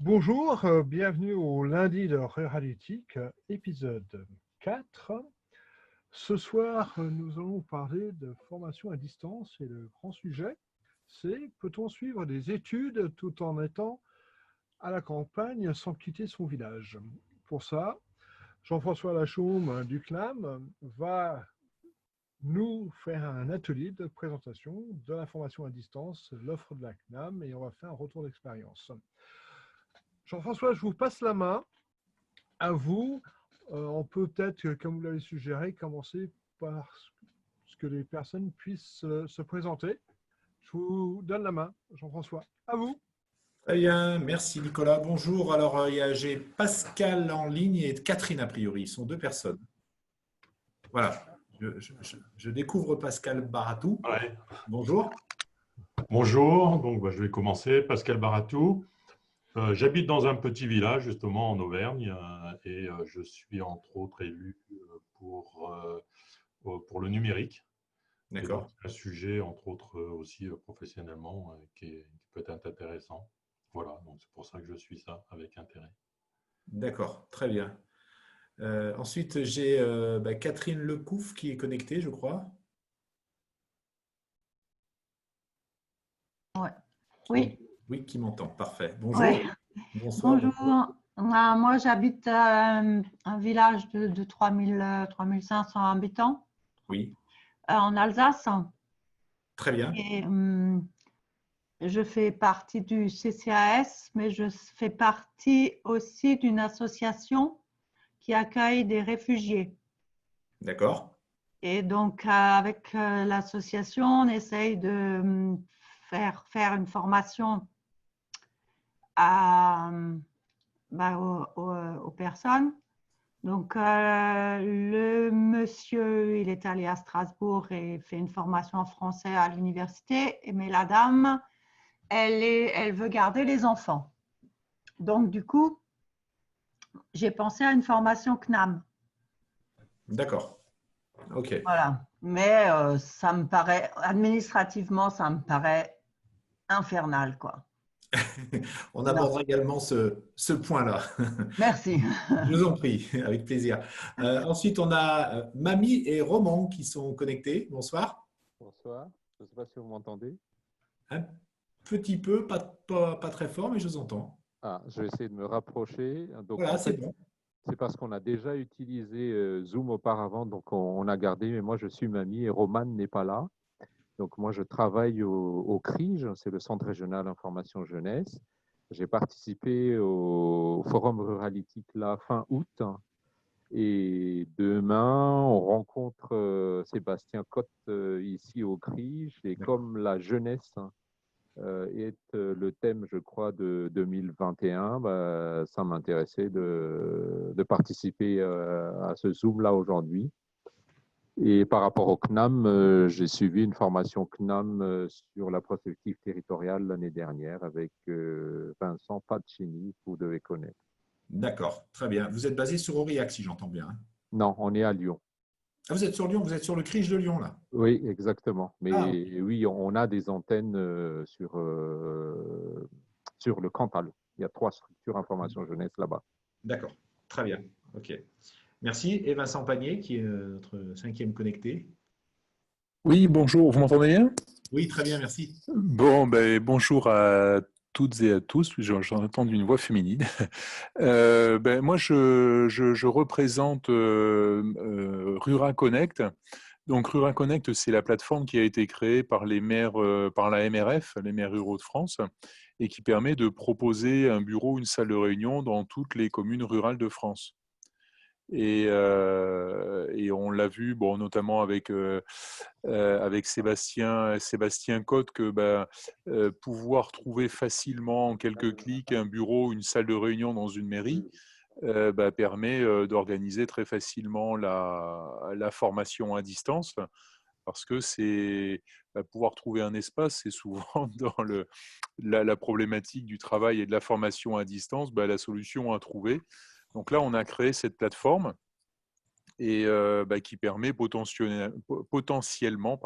Bonjour, bienvenue au lundi de Ruralytique, épisode 4. Ce soir, nous allons parler de formation à distance et le grand sujet, c'est peut-on suivre des études tout en étant à la campagne sans quitter son village? Pour ça, Jean-François Lachaume du CNAM va nous faire un atelier de présentation de la formation à distance, l'offre de la CNAM, et on va faire un retour d'expérience. Jean-François, je vous passe la main. À vous. On peut peut-être, comme vous l'avez suggéré, commencer par ce que les personnes puissent se présenter. Je vous donne la main, Jean-François. À vous. Très bien, merci Nicolas. Bonjour. Alors, j'ai Pascal en ligne et Catherine a priori. Ils sont deux personnes. Voilà. Je découvre Pascal Baratou. Ouais. Bonjour. Bonjour, donc je vais commencer. Pascal Baratou. J'habite dans un petit village, justement, en Auvergne, et je suis entre autres élu pour le numérique. Et donc, D'accord. un sujet, entre autres, aussi professionnellement, qui peut être intéressant. Voilà, donc c'est pour ça que je suis ça avec intérêt. D'accord, très bien. Ensuite, j'ai Catherine Lecouf qui est connectée, je crois. Ouais. Oui, Oui, qui m'entend. Parfait. Bonjour. ouais. Bonsoir. Bonjour. Moi, j'habite un village de 3500 habitants Oui, en Alsace très bien. et je fais partie du CCAS, mais je fais partie aussi d'une association qui accueille des réfugiés. D'accord. Et donc, avec l'association, on essaye de faire une formation à aux personnes. Donc, le monsieur, il est allé à Strasbourg et fait une formation en français à l'université, mais la dame, elle veut garder les enfants. Donc, du coup, j'ai pensé à une formation CNAM. D'accord. OK. Voilà. Mais ça me paraît, administrativement, ça me paraît infernal, quoi. On Non, abordera également ce point-là. merci. Je vous en prie, avec plaisir. Ensuite, on a Mamie et Roman qui sont connectés. Bonsoir. Bonsoir, je ne sais pas si vous m'entendez. Un petit peu, pas très fort, mais je vous entends. Ah, je vais essayer de me rapprocher. Donc, Voilà, en c'est fait, bon. c'est parce qu'on a déjà utilisé Zoom auparavant, donc on a gardé, mais moi je suis Mamie et Roman n'est pas là. Donc moi je travaille au CRIJ, c'est le Centre régional information jeunesse. J'ai participé au Forum Ruralytique là fin août. Et demain, on rencontre Sébastien Cotte ici au CRIJ. Et comme la jeunesse est le thème, je crois, de 2021, ça m'intéressait de participer à ce Zoom-là aujourd'hui. Et par rapport au CNAM, j'ai suivi une formation CNAM sur la prospective territoriale l'année dernière avec Vincent Faccini, vous devez connaître. D'accord, très bien. Vous êtes basé sur Aurillac, si j'entends bien. Non, on est à Lyon. Ah, vous êtes sur Lyon, vous êtes sur le CRIJ de Lyon, là. Oui, exactement. Mais Ah, ok. oui, on a des antennes sur le Cantal. Il y a 3 structures information jeunesse là-bas. D'accord, très bien. OK. Merci. Et Vincent Pagné, qui est notre 5e connecté. Oui, bonjour, vous m'entendez bien? Oui, très bien, merci. Bon, bonjour à toutes et à tous, j'entends une voix féminine. Moi, je représente Rura Connect. Donc, Rura Connect, c'est la plateforme qui a été créée par les maires, par la MRF, les maires ruraux de France, et qui permet de proposer un bureau, une salle de réunion dans toutes les communes rurales de France. Et on l'a vu, bon, notamment avec Sébastien Cotte, que pouvoir trouver facilement en quelques clics un bureau, une salle de réunion dans une mairie permet d'organiser très facilement la formation à distance, parce que c'est pouvoir trouver un espace, c'est souvent dans la problématique du travail et de la formation à distance, la solution à trouver. Donc là, on a créé cette plateforme et qui permet potentiellement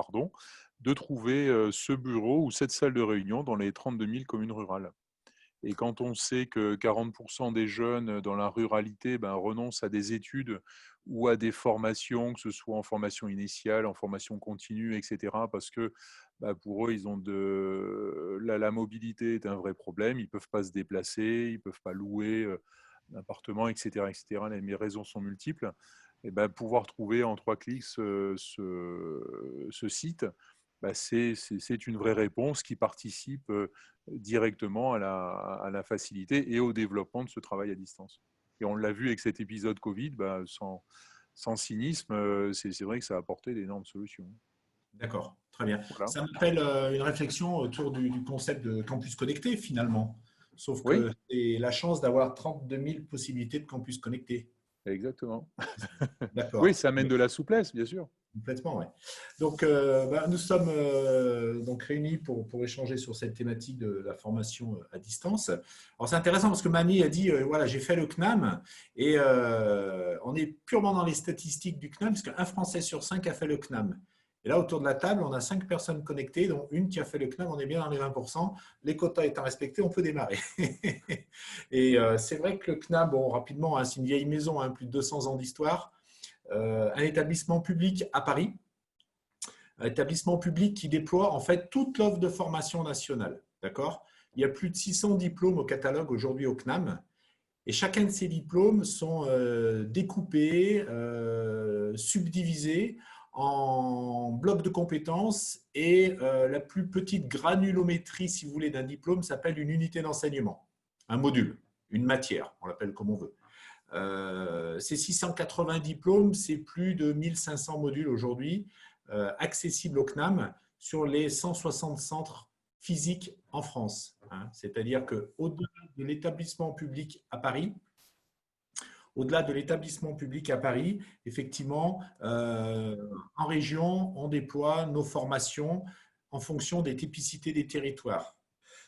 de trouver ce bureau ou cette salle de réunion dans les 32 000 communes rurales. Et quand on sait que 40% des jeunes dans la ruralité renoncent à des études ou à des formations, que ce soit en formation initiale, en formation continue, etc., parce que pour eux, la mobilité est un vrai problème, ils ne peuvent pas se déplacer, ils ne peuvent pas louer un appartement, etc., etc. Les raisons sont multiples. Et pouvoir trouver en 3 clics ce site, c'est une vraie réponse qui participe directement à la facilité et au développement de ce travail à distance. Et on l'a vu avec cet épisode Covid, sans cynisme, c'est vrai que ça a apporté d'énormes solutions. D'accord, très bien. Voilà. Ça m'appelle une réflexion autour du concept de campus connecté finalement. Sauf que c'est la chance d'avoir 32 000 possibilités de campus connectés. Exactement. D'accord. Oui, ça amène de la souplesse, bien sûr. Complètement, oui. Donc, nous sommes donc réunis pour échanger sur cette thématique de la formation à distance. Alors, c'est intéressant parce que Mani a dit, voilà, j'ai fait le CNAM et on est purement dans les statistiques du CNAM puisqu'un Français sur 5 a fait le CNAM. Et là, autour de la table, on a 5 personnes connectées, dont une qui a fait le CNAM, on est bien dans les 20%. Les quotas étant respectés, on peut démarrer. Et c'est vrai que le CNAM, bon, rapidement, c'est une vieille maison, plus de 200 ans d'histoire. Un établissement public à Paris, un établissement public qui déploie en fait toute l'offre de formation nationale. D'accord ? Il y a plus de 600 diplômes au catalogue aujourd'hui au CNAM et chacun de ces diplômes sont découpés, subdivisés en blocs de compétences et la plus petite granulométrie, si vous voulez, d'un diplôme s'appelle une unité d'enseignement, un module, une matière, on l'appelle comme on veut. Ces 680 diplômes, c'est plus de 1500 modules aujourd'hui accessibles au CNAM sur les 160 centres physiques en France. C'est-à-dire qu'au-delà de l'établissement public à Paris, effectivement, en région, on déploie nos formations en fonction des typicités des territoires.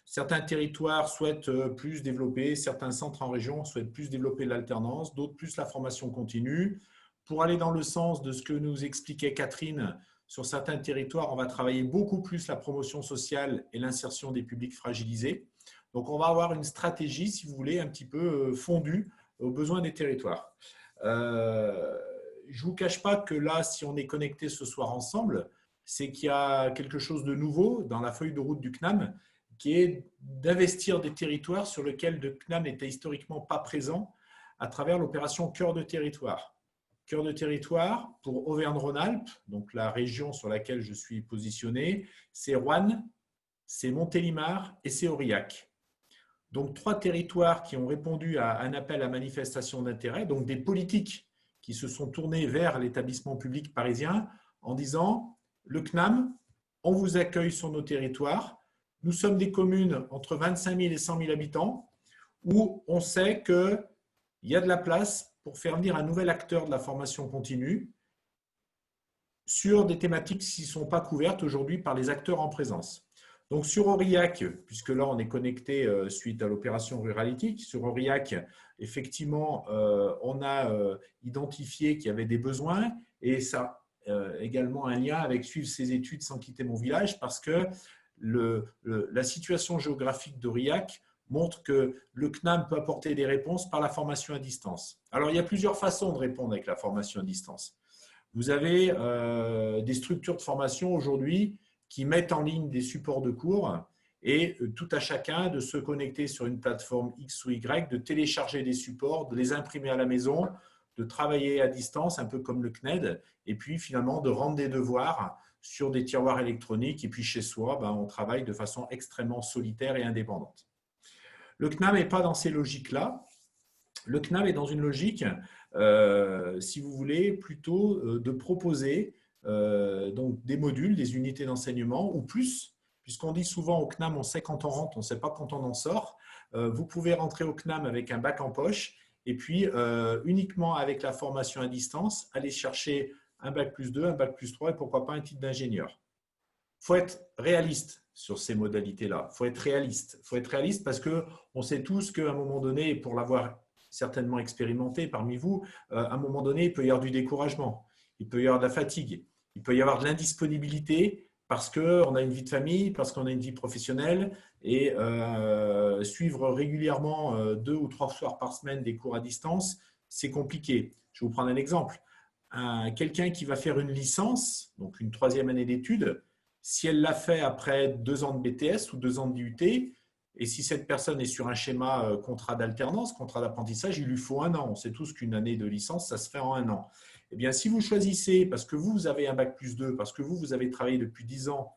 Certains territoires souhaitent plus développer, certains centres en région souhaitent plus développer l'alternance, d'autres plus la formation continue. Pour aller dans le sens de ce que nous expliquait Catherine, sur certains territoires, on va travailler beaucoup plus la promotion sociale et l'insertion des publics fragilisés. Donc, on va avoir une stratégie, si vous voulez, un petit peu fondue aux besoins des territoires. Je ne vous cache pas que là, si on est connecté ce soir ensemble, c'est qu'il y a quelque chose de nouveau dans la feuille de route du CNAM, qui est d'investir des territoires sur lesquels le CNAM n'était historiquement pas présent à travers l'opération Cœur de territoire. Cœur de territoire pour Auvergne-Rhône-Alpes, donc la région sur laquelle je suis positionné, c'est Roanne, c'est Montélimar et c'est Aurillac. Donc 3 territoires qui ont répondu à un appel à manifestation d'intérêt, donc des politiques qui se sont tournés vers l'établissement public parisien en disant « Le CNAM, on vous accueille sur nos territoires. Nous sommes des communes entre 25 000 et 100 000 habitants où on sait qu'il y a de la place pour faire venir un nouvel acteur de la formation continue sur des thématiques qui ne sont pas couvertes aujourd'hui par les acteurs en présence. » Donc sur Aurillac, puisque là on est connecté suite à l'opération Ruralitique, sur Aurillac, effectivement, on a identifié qu'il y avait des besoins et ça a également un lien avec suivre ses études sans quitter mon village parce que la situation géographique d'Aurillac montre que le CNAM peut apporter des réponses par la formation à distance. Alors, il y a plusieurs façons de répondre avec la formation à distance. Vous avez des structures de formation aujourd'hui qui mettent en ligne des supports de cours et tout à chacun de se connecter sur une plateforme X ou Y, de télécharger des supports, de les imprimer à la maison, de travailler à distance, un peu comme le CNED, et puis finalement de rendre des devoirs sur des tiroirs électroniques et puis chez soi, on travaille de façon extrêmement solitaire et indépendante. Le CNAM n'est pas dans ces logiques-là. Le CNAM est dans une logique, si vous voulez, plutôt de proposer donc des modules, des unités d'enseignement ou plus, puisqu'on dit souvent au CNAM, on sait quand on rentre, on ne sait pas quand on en sort. Vous pouvez rentrer au CNAM avec un bac en poche et puis uniquement avec la formation à distance, aller chercher un bac plus 2, un bac plus 3 et pourquoi pas un titre d'ingénieur. Il faut être réaliste sur ces modalités-là. Il faut être réaliste. Il faut être réaliste parce qu'on sait tous qu'à un moment donné, pour l'avoir certainement expérimenté parmi vous, à un moment donné, il peut y avoir du découragement, il peut y avoir de la fatigue, il peut y avoir de l'indisponibilité parce qu'on a une vie de famille, parce qu'on a une vie professionnelle, et suivre régulièrement 2 ou 3 soirs par semaine des cours à distance, c'est compliqué. Je vais vous prendre un exemple. Quelqu'un qui va faire une licence, donc une 3e année d'études, si elle l'a fait après 2 ans de BTS ou 2 ans de DUT, et si cette personne est sur un schéma contrat d'alternance, contrat d'apprentissage, il lui faut 1 an. On sait tous qu'une année de licence, ça se fait en 1 an. Eh bien, si vous choisissez, parce que vous avez un bac+2, parce que vous avez travaillé depuis 10 ans,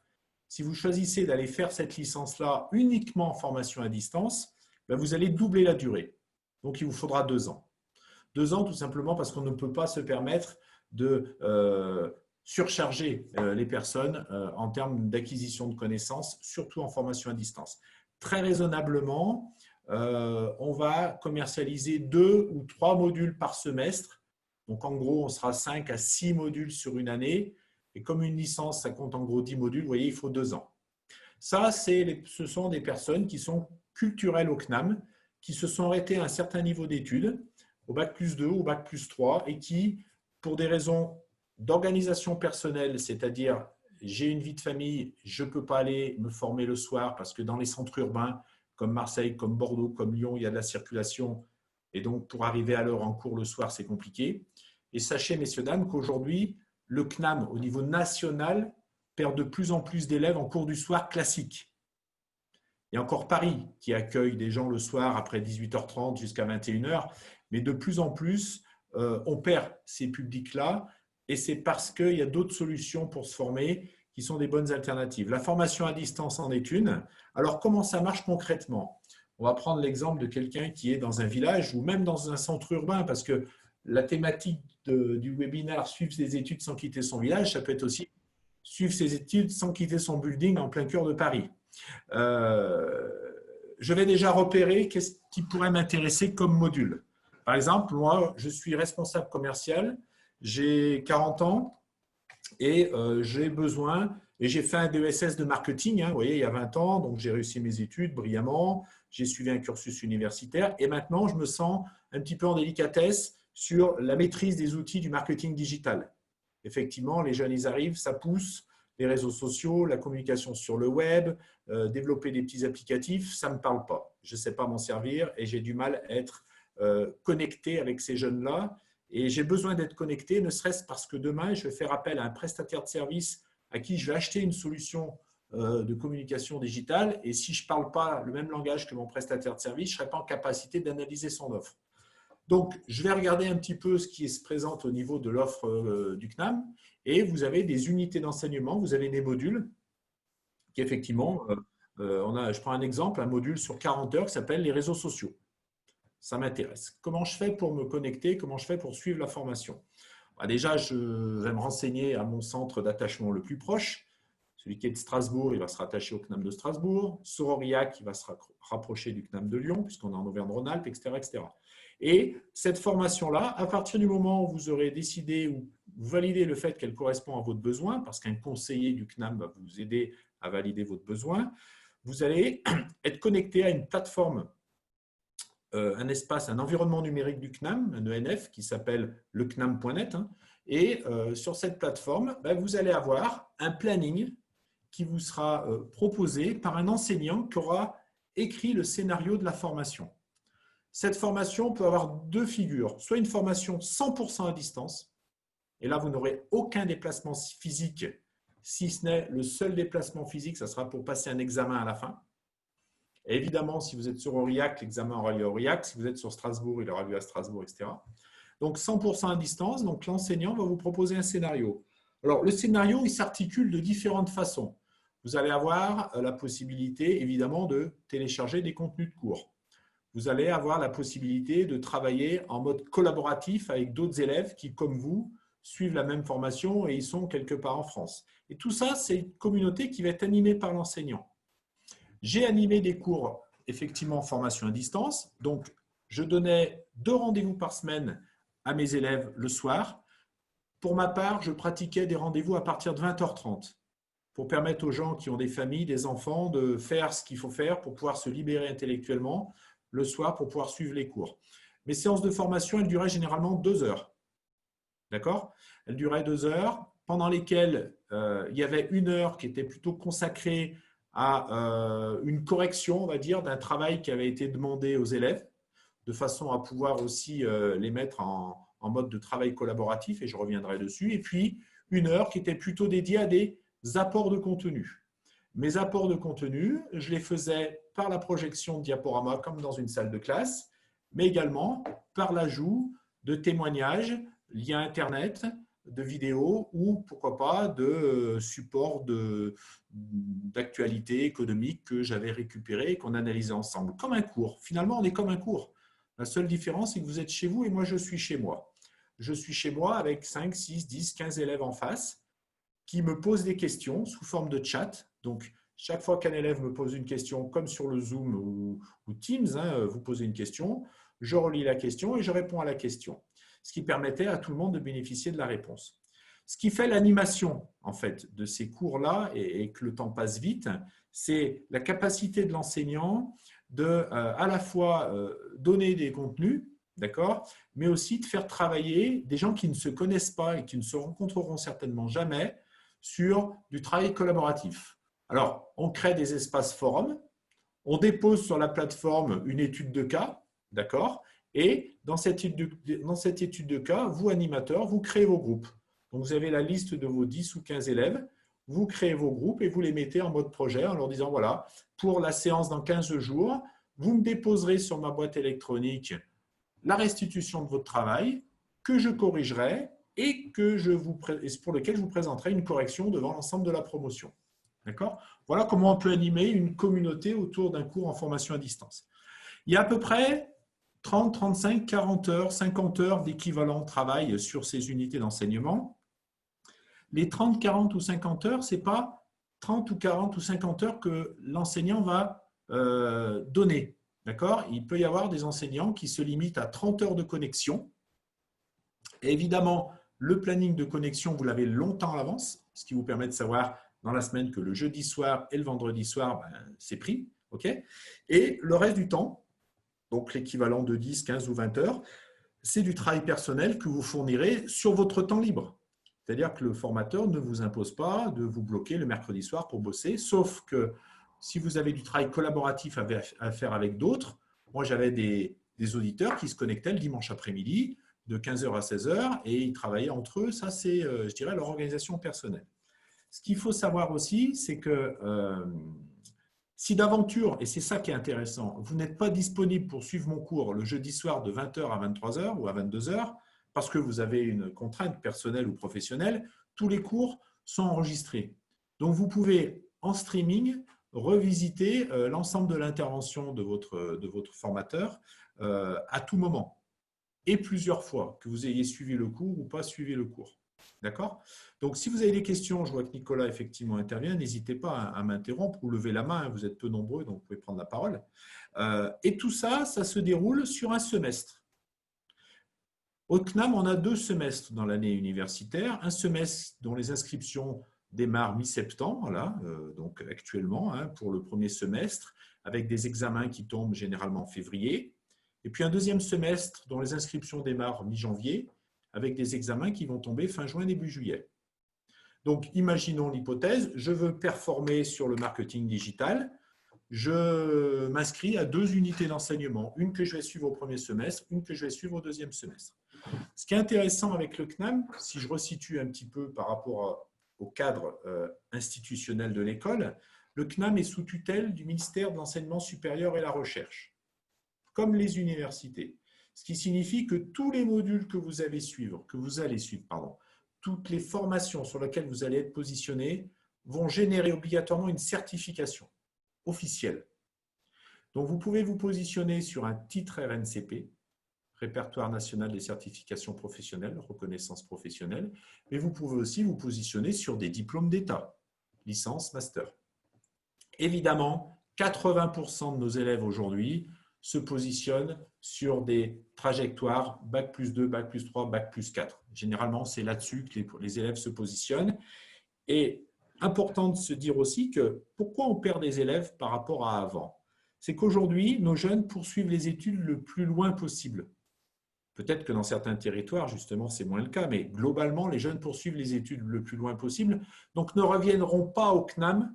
si vous choisissez d'aller faire cette licence-là uniquement en formation à distance, ben vous allez doubler la durée. Donc, il vous faudra 2 ans. 2 ans, tout simplement parce qu'on ne peut pas se permettre de surcharger les personnes en termes d'acquisition de connaissances, surtout en formation à distance. Très raisonnablement, on va commercialiser 2 ou 3 modules par semestre. Donc, en gros, on sera 5 à 6 modules sur une année. Et comme une licence, ça compte en gros 10 modules, vous voyez, il faut 2 ans. Ça, ce sont des personnes qui sont culturelles au CNAM, qui se sont arrêtées à un certain niveau d'études, au bac+2, au bac+3, et qui, pour des raisons d'organisation personnelle, c'est-à-dire j'ai une vie de famille, je ne peux pas aller me former le soir parce que dans les centres urbains, comme Marseille, comme Bordeaux, comme Lyon, il y a de la circulation. Et donc, pour arriver à l'heure en cours le soir, c'est compliqué. Et sachez, messieurs, dames, qu'aujourd'hui, le CNAM, au niveau national, perd de plus en plus d'élèves en cours du soir classique. Il y a encore Paris qui accueille des gens le soir après 18h30 jusqu'à 21h. Mais de plus en plus, on perd ces publics-là. Et c'est parce qu'il y a d'autres solutions pour se former qui sont des bonnes alternatives. La formation à distance en est une. Alors, comment ça marche concrètement? On va prendre l'exemple de quelqu'un qui est dans un village ou même dans un centre urbain, parce que la thématique du webinaire « Suivre ses études sans quitter son village », ça peut être aussi « Suivre ses études sans quitter son building en plein cœur de Paris ». Je vais déjà repérer qu'est-ce qui pourrait m'intéresser comme module. Par exemple, moi, je suis responsable commercial, j'ai 40 ans et j'ai besoin, et j'ai fait un DESS de marketing, vous voyez, il y a 20 ans, donc j'ai réussi mes études brillamment, j'ai suivi un cursus universitaire et maintenant, je me sens un petit peu en délicatesse sur la maîtrise des outils du marketing digital. Effectivement, les jeunes, ils arrivent, ça pousse, les réseaux sociaux, la communication sur le web, développer des petits applicatifs, ça ne me parle pas. Je ne sais pas m'en servir et j'ai du mal à être connecté avec ces jeunes-là. Et j'ai besoin d'être connecté, ne serait-ce parce que demain, je vais faire appel à un prestataire de service à qui je vais acheter une solution de communication digitale. Et si je ne parle pas le même langage que mon prestataire de service, je ne serai pas en capacité d'analyser son offre. Donc, je vais regarder un petit peu ce qui se présente au niveau de l'offre du CNAM. Et vous avez des unités d'enseignement, vous avez des modules qui, effectivement, je prends un exemple, un module sur 40 heures qui s'appelle les réseaux sociaux. Ça m'intéresse. Comment je fais pour me connecter? Comment je fais pour suivre la formation? Déjà, je vais me renseigner à mon centre d'attachement le plus proche. Celui qui est de Strasbourg, il va se rattacher au CNAM de Strasbourg. Sororiac, il va se rapprocher du CNAM de Lyon, puisqu'on est en Auvergne-Rhône-Alpes, etc., etc. Et cette formation-là, à partir du moment où vous aurez décidé ou validé le fait qu'elle correspond à votre besoin, parce qu'un conseiller du CNAM va vous aider à valider votre besoin, vous allez être connecté à une plateforme, un espace, un environnement numérique du CNAM, un ENF qui s'appelle le CNAM.net. Et sur cette plateforme, vous allez avoir un planning qui vous sera proposé par un enseignant qui aura écrit le scénario de la formation. Cette formation peut avoir 2 figures, soit une formation 100% à distance, et là, vous n'aurez aucun déplacement physique, si ce n'est le seul déplacement physique, ça sera pour passer un examen à la fin. Et évidemment, si vous êtes sur Aurillac, l'examen aura lieu à Aurillac. Si vous êtes sur Strasbourg, il aura lieu à Strasbourg, etc. Donc, 100% à distance. Donc, l'enseignant va vous proposer un scénario. Alors, le scénario, il s'articule de différentes façons. Vous allez avoir la possibilité, évidemment, de télécharger des contenus de cours. Vous allez avoir la possibilité de travailler en mode collaboratif avec d'autres élèves qui, comme vous, suivent la même formation et ils sont quelque part en France. Et tout ça, c'est une communauté qui va être animée par l'enseignant. J'ai animé des cours, effectivement, en formation à distance. Donc, je donnais 2 rendez-vous par semaine à mes élèves le soir. Pour ma part, je pratiquais des rendez-vous à partir de 20h30 pour permettre aux gens qui ont des familles, des enfants, de faire ce qu'il faut faire pour pouvoir se libérer intellectuellement le soir pour pouvoir suivre les cours. Mes séances de formation, elles duraient généralement 2 heures. D'accord? Elles duraient 2 heures. pendant lesquelles il y avait 1 heure qui était plutôt consacrée à une correction, on va dire, d'un travail qui avait été demandé aux élèves, de façon à pouvoir aussi les mettre en mode de travail collaboratif, et je reviendrai dessus. Et puis, 1 heure qui était plutôt dédiée à des apports de contenu. Mes apports de contenu, je les faisais par la projection de diaporamas comme dans une salle de classe, mais également par l'ajout de témoignages, liens Internet, de vidéos ou, pourquoi pas, de supports d'actualité économique que j'avais récupéré et qu'on analysait ensemble, comme un cours. Finalement, on est comme un cours. La seule différence, c'est que vous êtes chez vous et moi, je suis chez moi. Je suis chez moi avec 5, 6, 10, 15 élèves en face qui me posent des questions sous forme de chat. Donc, chaque fois qu'un élève me pose une question, comme sur le Zoom ou Teams, vous posez une question, je relis la question et je réponds à la question, ce qui permettait à tout le monde de bénéficier de la réponse. Ce qui fait l'animation en fait, de ces cours-là et que le temps passe vite, c'est la capacité de l'enseignant de à la fois donner des contenus, d'accord, mais aussi de faire travailler des gens qui ne se connaissent pas et qui ne se rencontreront certainement jamais sur du travail collaboratif. Alors, on crée des espaces forums, on dépose sur la plateforme une étude de cas, d'accord, et dans cette étude de cas, vous, animateurs, vous créez vos groupes. Donc, vous avez la liste de vos 10 ou 15 élèves, vous créez vos groupes et vous les mettez en mode projet en leur disant, voilà, pour la séance dans 15 jours, vous me déposerez sur ma boîte électronique la restitution de votre travail que je corrigerai et pour lequel je vous présenterai une correction devant l'ensemble de la promotion. D'accord ? Voilà comment on peut animer une communauté autour d'un cours en formation à distance. Il y a à peu près 30, 35, 40 heures, 50 heures d'équivalent travail sur ces unités d'enseignement. Les 30, 40 ou 50 heures, ce n'est pas 30 ou 40 ou 50 heures que l'enseignant va donner. D'accord ? Il peut y avoir des enseignants qui se limitent à 30 heures de connexion. Et évidemment, le planning de connexion, vous l'avez longtemps à l'avance, ce qui vous permet de savoir dans la semaine que le jeudi soir et le vendredi soir, c'est pris. Okay ? Et le reste du temps, donc l'équivalent de 10, 15 ou 20 heures, c'est du travail personnel que vous fournirez sur votre temps libre. C'est-à-dire que le formateur ne vous impose pas de vous bloquer le mercredi soir pour bosser, sauf que si vous avez du travail collaboratif à faire avec d'autres, moi j'avais des auditeurs qui se connectaient le dimanche après-midi de 15h à 16h et ils travaillaient entre eux. Ça, c'est, je dirais, leur organisation personnelle. Ce qu'il faut savoir aussi, c'est que si d'aventure, et c'est ça qui est intéressant, vous n'êtes pas disponible pour suivre mon cours le jeudi soir de 20h à 23h ou à 22h, parce que vous avez une contrainte personnelle ou professionnelle, tous les cours sont enregistrés. Donc, vous pouvez, en streaming, revisiter l'ensemble de l'intervention de votre formateur à tout moment et plusieurs fois, que vous ayez suivi le cours ou pas suivi le cours. D'accord ? Donc, si vous avez des questions, je vois que Nicolas effectivement intervient, n'hésitez pas à m'interrompre ou lever la main, vous êtes peu nombreux, donc vous pouvez prendre la parole. Et tout ça, ça se déroule sur un semestre. Au CNAM, on a 2 semestres dans l'année universitaire, un semestre dont les inscriptions démarrent mi-septembre, là, donc actuellement, pour le premier semestre, avec des examens qui tombent généralement en février, et puis un deuxième semestre dont les inscriptions démarrent mi-janvier, avec des examens qui vont tomber fin juin, début juillet. Donc, imaginons l'hypothèse, je veux performer sur le marketing digital, je m'inscris à 2 unités d'enseignement, une que je vais suivre au premier semestre, une que je vais suivre au deuxième semestre. Ce qui est intéressant avec le CNAM, si je resitue un petit peu par rapport au cadre institutionnel de l'école, le CNAM est sous tutelle du ministère de l'Enseignement supérieur et la Recherche, comme les universités. Ce qui signifie que tous les modules que vous allez suivre, toutes les formations sur lesquelles vous allez être positionné vont générer obligatoirement une certification officielle. Donc, vous pouvez vous positionner sur un titre RNCP, Répertoire national des certifications professionnelles, reconnaissance professionnelle, mais vous pouvez aussi vous positionner sur des diplômes d'État, licence, master. Évidemment, 80% de nos élèves aujourd'hui se positionnent sur des trajectoires Bac+2, Bac+3, Bac+4. Généralement, c'est là-dessus que les élèves se positionnent. Et important de se dire aussi que pourquoi on perd des élèves par rapport à avant ? C'est qu'aujourd'hui, nos jeunes poursuivent les études le plus loin possible. Peut-être que dans certains territoires, justement, c'est moins le cas, mais globalement, les jeunes poursuivent les études le plus loin possible, donc ne reviendront pas au CNAM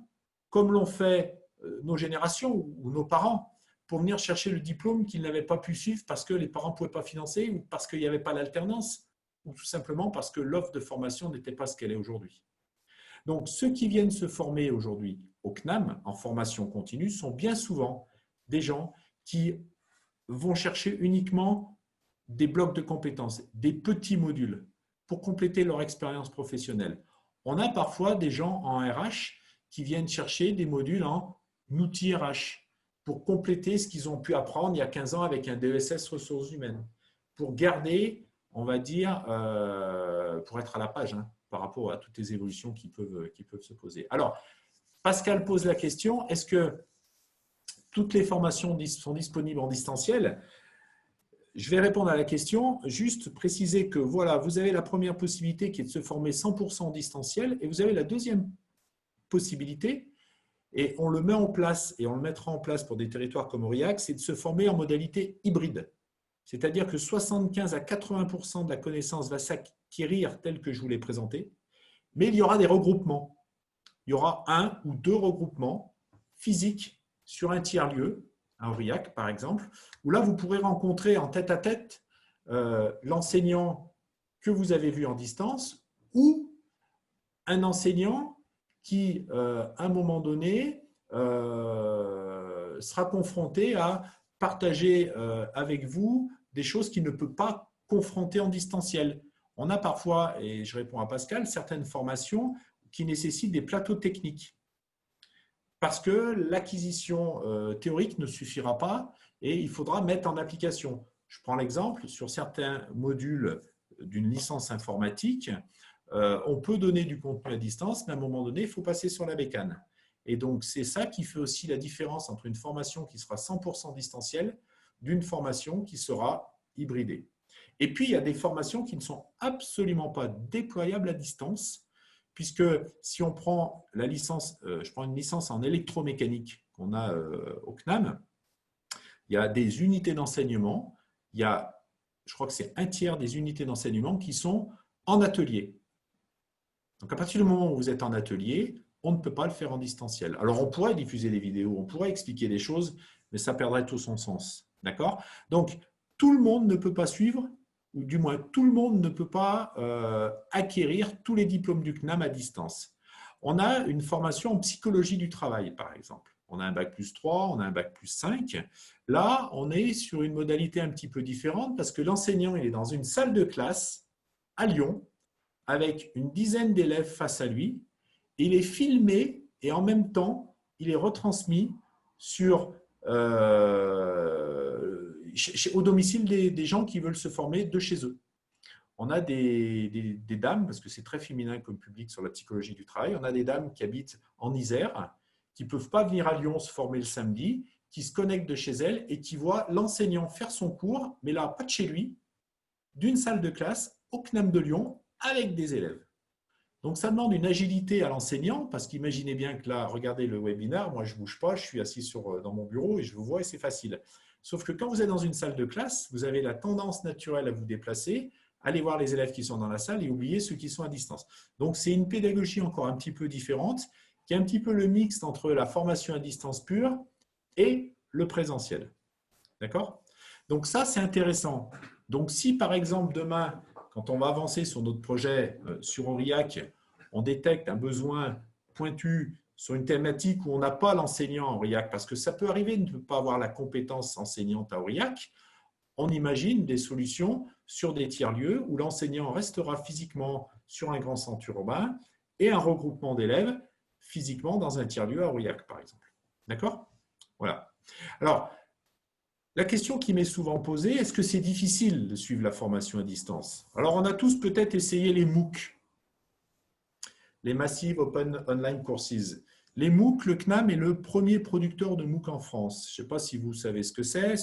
comme l'ont fait nos générations ou nos parents pour venir chercher le diplôme qu'ils n'avaient pas pu suivre parce que les parents ne pouvaient pas financer ou parce qu'il n'y avait pas l'alternance ou tout simplement parce que l'offre de formation n'était pas ce qu'elle est aujourd'hui. Donc, ceux qui viennent se former aujourd'hui au CNAM en formation continue sont bien souvent des gens qui vont chercher uniquement des blocs de compétences, des petits modules pour compléter leur expérience professionnelle. On a parfois des gens en RH qui viennent chercher des modules en outils RH pour compléter ce qu'ils ont pu apprendre il y a 15 ans avec un DESS ressources humaines, pour garder, on va dire, pour être à la page par rapport à toutes les évolutions qui peuvent se poser. Alors, Pascal pose la question, est-ce que toutes les formations sont disponibles en distanciel? Je vais répondre à la question, juste préciser que voilà, vous avez la première possibilité qui est de se former 100% en distanciel et vous avez la deuxième possibilité, et on le met en place et on le mettra en place pour des territoires comme Aurillac, c'est de se former en modalité hybride. C'est-à-dire que 75 à 80% de la connaissance va s'acquérir telle que je vous l'ai présentée, mais il y aura des regroupements. Il y aura 1 ou 2 regroupements physiques sur un tiers-lieu, à Aurillac par exemple, où là vous pourrez rencontrer en tête-à-tête l'enseignant que vous avez vu en distance ou un enseignant qui, à un moment donné, sera confronté à partager avec vous des choses qu'il ne peut pas confronter en distanciel. On a parfois, et je réponds à Pascal, certaines formations qui nécessitent des plateaux techniques parce que l'acquisition théorique ne suffira pas et il faudra mettre en application. Je prends l'exemple, sur certains modules d'une licence informatique, on peut donner du contenu à distance, mais à un moment donné, il faut passer sur la bécane. Et donc, c'est ça qui fait aussi la différence entre une formation qui sera 100% distancielle d'une formation qui sera hybridée. Et puis, il y a des formations qui ne sont absolument pas déployables à distance, puisque si on prend la licence, je prends une licence en électromécanique qu'on a au CNAM, il y a des unités d'enseignement, il y a, je crois que c'est 1/3 des unités d'enseignement qui sont en atelier. Donc, à partir du moment où vous êtes en atelier, on ne peut pas le faire en distanciel. Alors, on pourrait diffuser des vidéos, on pourrait expliquer des choses, mais ça perdrait tout son sens. D'accord ? Donc, tout le monde ne peut pas suivre, ou du moins, tout le monde ne peut pas acquérir tous les diplômes du CNAM à distance. On a une formation en psychologie du travail, par exemple. On a un bac+3, on a un bac+5. Là, on est sur une modalité un petit peu différente parce que l'enseignant il est dans une salle de classe à Lyon avec une dizaine d'élèves face à lui. Il est filmé et en même temps, il est retransmis sur, au domicile des gens qui veulent se former de chez eux. On a des dames, parce que c'est très féminin comme public sur la psychologie du travail, on a des dames qui habitent en Isère, qui ne peuvent pas venir à Lyon se former le samedi, qui se connectent de chez elles et qui voient l'enseignant faire son cours, mais là, pas de chez lui, d'une salle de classe au CNAM de Lyon avec des élèves. Donc, ça demande une agilité à l'enseignant parce qu'imaginez bien que là, regardez le webinaire, moi, je ne bouge pas, je suis assis dans mon bureau et je vous vois et c'est facile. Sauf que quand vous êtes dans une salle de classe, vous avez la tendance naturelle à vous déplacer, aller voir les élèves qui sont dans la salle et oublier ceux qui sont à distance. Donc, c'est une pédagogie encore un petit peu différente qui est un petit peu le mixte entre la formation à distance pure et le présentiel. D'accord ? Donc, ça, c'est intéressant. Donc, si par exemple, demain, quand on va avancer sur notre projet sur Aurillac, on détecte un besoin pointu sur une thématique où on n'a pas l'enseignant à Aurillac, parce que ça peut arriver de ne pas avoir la compétence enseignante à Aurillac, on imagine des solutions sur des tiers-lieux où l'enseignant restera physiquement sur un grand centre urbain et un regroupement d'élèves physiquement dans un tiers-lieu à Aurillac, par exemple. D'accord ? Voilà. Alors, la question qui m'est souvent posée, est-ce que c'est difficile de suivre la formation à distance? Alors, on a tous peut-être essayé les MOOC, les Massive Open Online Courses. Les MOOC, le CNAM est le premier producteur de MOOC en France. Je ne sais pas si vous savez ce que c'est.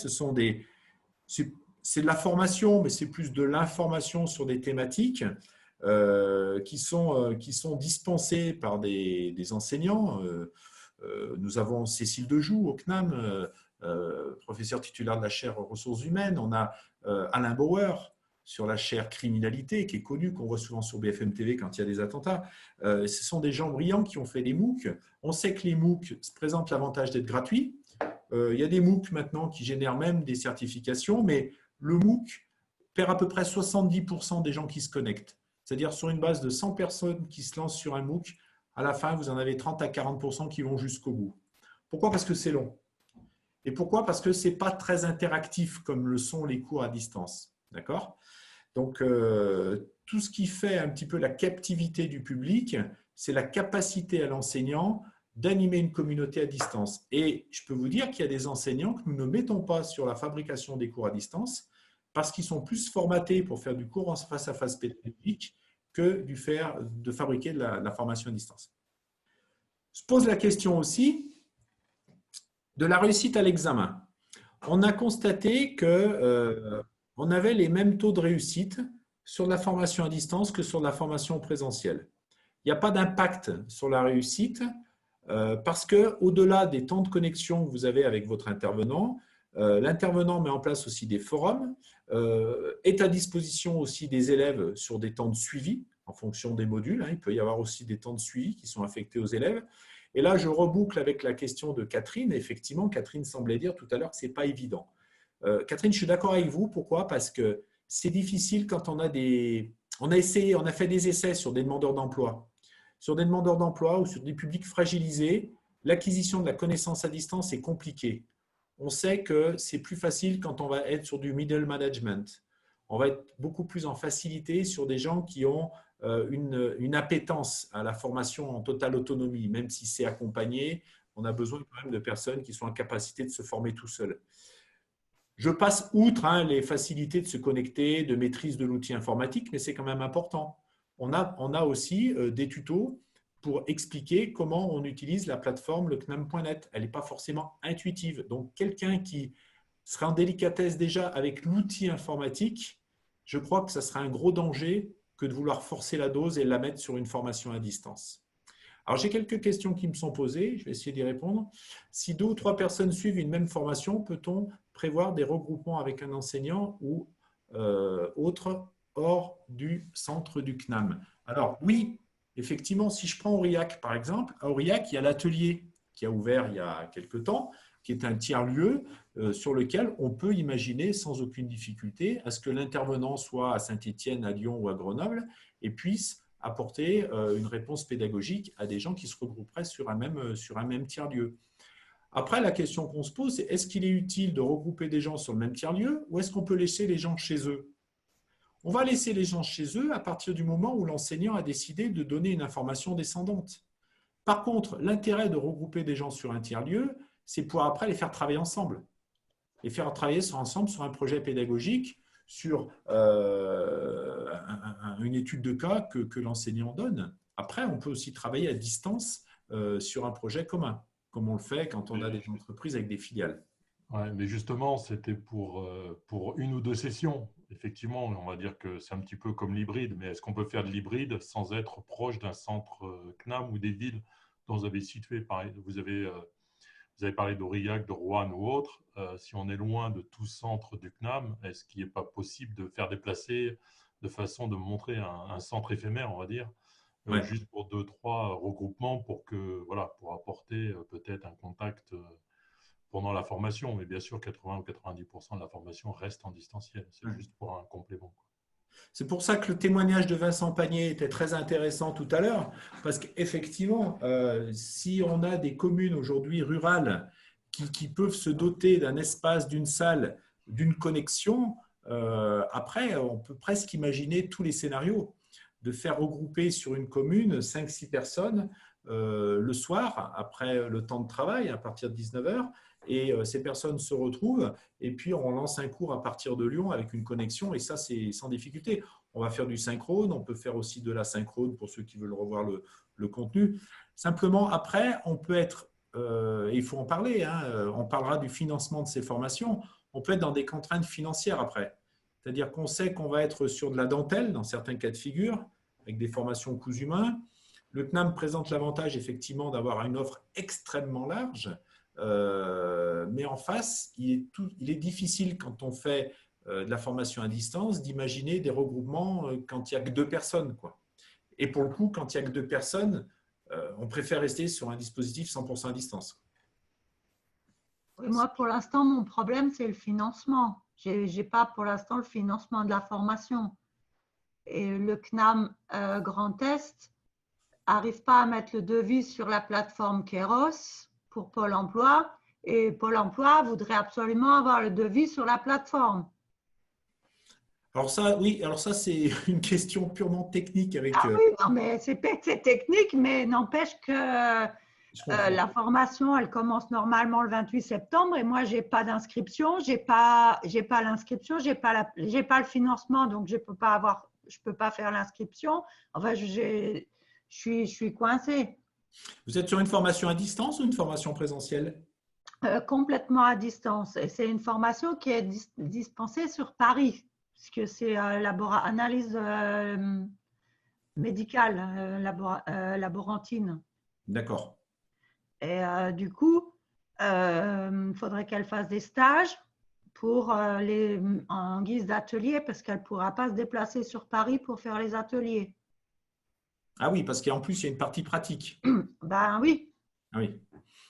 C'est de la formation, mais c'est plus de l'information sur des thématiques qui sont dispensées par des enseignants. Nous avons Cécile Dejoux au CNAM, professeur titulaire de la chaire ressources humaines. On a Alain Bauer sur la chaire criminalité, qui est connue, qu'on voit souvent sur BFM TV quand il y a des attentats. Ce sont des gens brillants qui ont fait des MOOC. On sait que les MOOC présentent l'avantage d'être gratuits. Il y a des MOOC maintenant qui génèrent même des certifications, mais le MOOC perd à peu près 70% des gens qui se connectent. C'est-à-dire sur une base de 100 personnes qui se lancent sur un MOOC, à la fin, vous en avez 30 à 40% qui vont jusqu'au bout. Pourquoi? Parce que c'est long. Et pourquoi? Parce que ce n'est pas très interactif comme le sont les cours à distance. D'accord? Donc, tout ce qui fait un petit peu la captivité du public, c'est la capacité à l'enseignant d'animer une communauté à distance. Et je peux vous dire qu'il y a des enseignants que nous ne mettons pas sur la fabrication des cours à distance parce qu'ils sont plus formatés pour faire du cours en face-à-face pédagogique que de fabriquer de la formation à distance. Se pose la question aussi de la réussite à l'examen. On a constaté qu'on avait les mêmes taux de réussite sur la formation à distance que sur la formation présentielle. Il n'y a pas d'impact sur la réussite parce qu'au-delà des temps de connexion que vous avez avec votre intervenant, l'intervenant met en place aussi des forums, est à disposition aussi des élèves sur des temps de suivi en fonction des modules. Il peut y avoir aussi des temps de suivi qui sont affectés aux élèves. Et là, je reboucle avec la question de Catherine. Effectivement, Catherine semblait dire tout à l'heure que ce n'est pas évident. Catherine, je suis d'accord avec vous. Pourquoi? Parce que c'est difficile quand on a on a fait des essais sur des demandeurs d'emploi. Sur des demandeurs d'emploi ou sur des publics fragilisés, l'acquisition de la connaissance à distance est compliquée. On sait que c'est plus facile quand on va être sur du middle management. On va être beaucoup plus en facilité sur des gens qui ont une appétence à la formation en totale autonomie. Même si c'est accompagné, on a besoin quand même de personnes qui sont en capacité de se former tout seuls. Je passe outre les facilités de se connecter, de maîtrise de l'outil informatique, mais c'est quand même important. On a aussi des tutos pour expliquer comment on utilise la plateforme le CNAM.net. Elle n'est pas forcément intuitive. Donc, quelqu'un qui serait en délicatesse déjà avec l'outil informatique, je crois que ça serait un gros danger que de vouloir forcer la dose et la mettre sur une formation à distance. Alors, j'ai quelques questions qui me sont posées. Je vais essayer d'y répondre. Si 2 ou 3 personnes suivent une même formation, peut-on prévoir des regroupements avec un enseignant ou autre hors du centre du CNAM? Alors, oui. Effectivement, si je prends Aurillac, par exemple, à Aurillac, il y a l'atelier qui a ouvert il y a quelque temps, qui est un tiers-lieu sur lequel on peut imaginer sans aucune difficulté à ce que l'intervenant soit à Saint-Étienne, à Lyon ou à Grenoble et puisse apporter une réponse pédagogique à des gens qui se regrouperaient sur un même tiers-lieu. Après, la question qu'on se pose, c'est est-ce qu'il est utile de regrouper des gens sur le même tiers-lieu ou est-ce qu'on peut laisser les gens chez eux? On va laisser les gens chez eux à partir du moment où l'enseignant a décidé de donner une information descendante. Par contre, l'intérêt de regrouper des gens sur un tiers-lieu, c'est pour après les faire travailler ensemble. Les faire travailler ensemble sur un projet pédagogique, sur une étude de cas que l'enseignant donne. Après, on peut aussi travailler à distance sur un projet commun, comme on le fait quand on a des entreprises avec des filiales. Ouais, mais justement, c'était pour 1 ou 2 sessions. Effectivement, on va dire que c'est un petit peu comme l'hybride, mais est-ce qu'on peut faire de l'hybride sans être proche d'un centre CNAM ou des villes dont vous avez situé? Vous avez parlé d'Aurillac, de Roanne ou autre. Si on est loin de tout centre du CNAM, est-ce qu'il n'est pas possible de faire déplacer de façon de montrer un centre éphémère, on va dire, juste pour 2 ou 3 regroupements pour apporter peut-être un contact pendant la formation, mais bien sûr 80 ou 90% de la formation reste en distanciel. C'est juste pour un complément. C'est pour ça que le témoignage de Vincent Pagné était très intéressant tout à l'heure, parce qu'effectivement, si on a des communes aujourd'hui rurales qui peuvent se doter d'un espace, d'une salle, d'une connexion, après, on peut presque imaginer tous les scénarios de faire regrouper sur une commune 5-6 personnes le soir, après le temps de travail, à partir de 19h, et ces personnes se retrouvent et puis on lance un cours à partir de Lyon avec une connexion et ça c'est sans difficulté. On va faire du synchrone, on peut faire aussi de l'asynchrone pour ceux qui veulent revoir le contenu. Simplement après on peut être, et il faut en parler, on parlera du financement de ces formations, on peut être dans des contraintes financières après. C'est-à-dire qu'on sait qu'on va être sur de la dentelle dans certains cas de figure avec des formations coûts humains. Le CNAM présente l'avantage effectivement d'avoir une offre extrêmement large. Mais en face, il est difficile quand on fait de la formation à distance d'imaginer des regroupements quand il n'y a que 2 personnes, quoi. Et pour le coup, quand il n'y a que 2 personnes, on préfère rester sur un dispositif 100% à distance. Et moi, pour l'instant, mon problème, c'est le financement. Je n'ai pas pour l'instant le financement de la formation. Et le CNAM Grand Est n'arrive pas à mettre le devis sur la plateforme Keros pour Pôle emploi. Et Pôle emploi voudrait absolument avoir le devis sur la plateforme. Alors ça, oui, alors ça, c'est une question purement technique avec… Ah oui, non, mais c'est technique, mais n'empêche que la formation, elle commence normalement le 28 septembre et moi, je n'ai pas d'inscription, je n'ai pas l'inscription, je n'ai pas le financement, donc je peux pas faire l'inscription. Enfin, je suis coincée. Vous êtes sur une formation à distance ou une formation présentielle? Complètement à distance. Et c'est une formation qui est dispensée sur Paris, puisque c'est analyse médicale, laborantine. D'accord. Et du coup, il faudrait qu'elle fasse des stages en guise d'atelier, parce qu'elle ne pourra pas se déplacer sur Paris pour faire les ateliers. Ah oui, parce qu'en plus, il y a une partie pratique. Ben oui. Ah oui.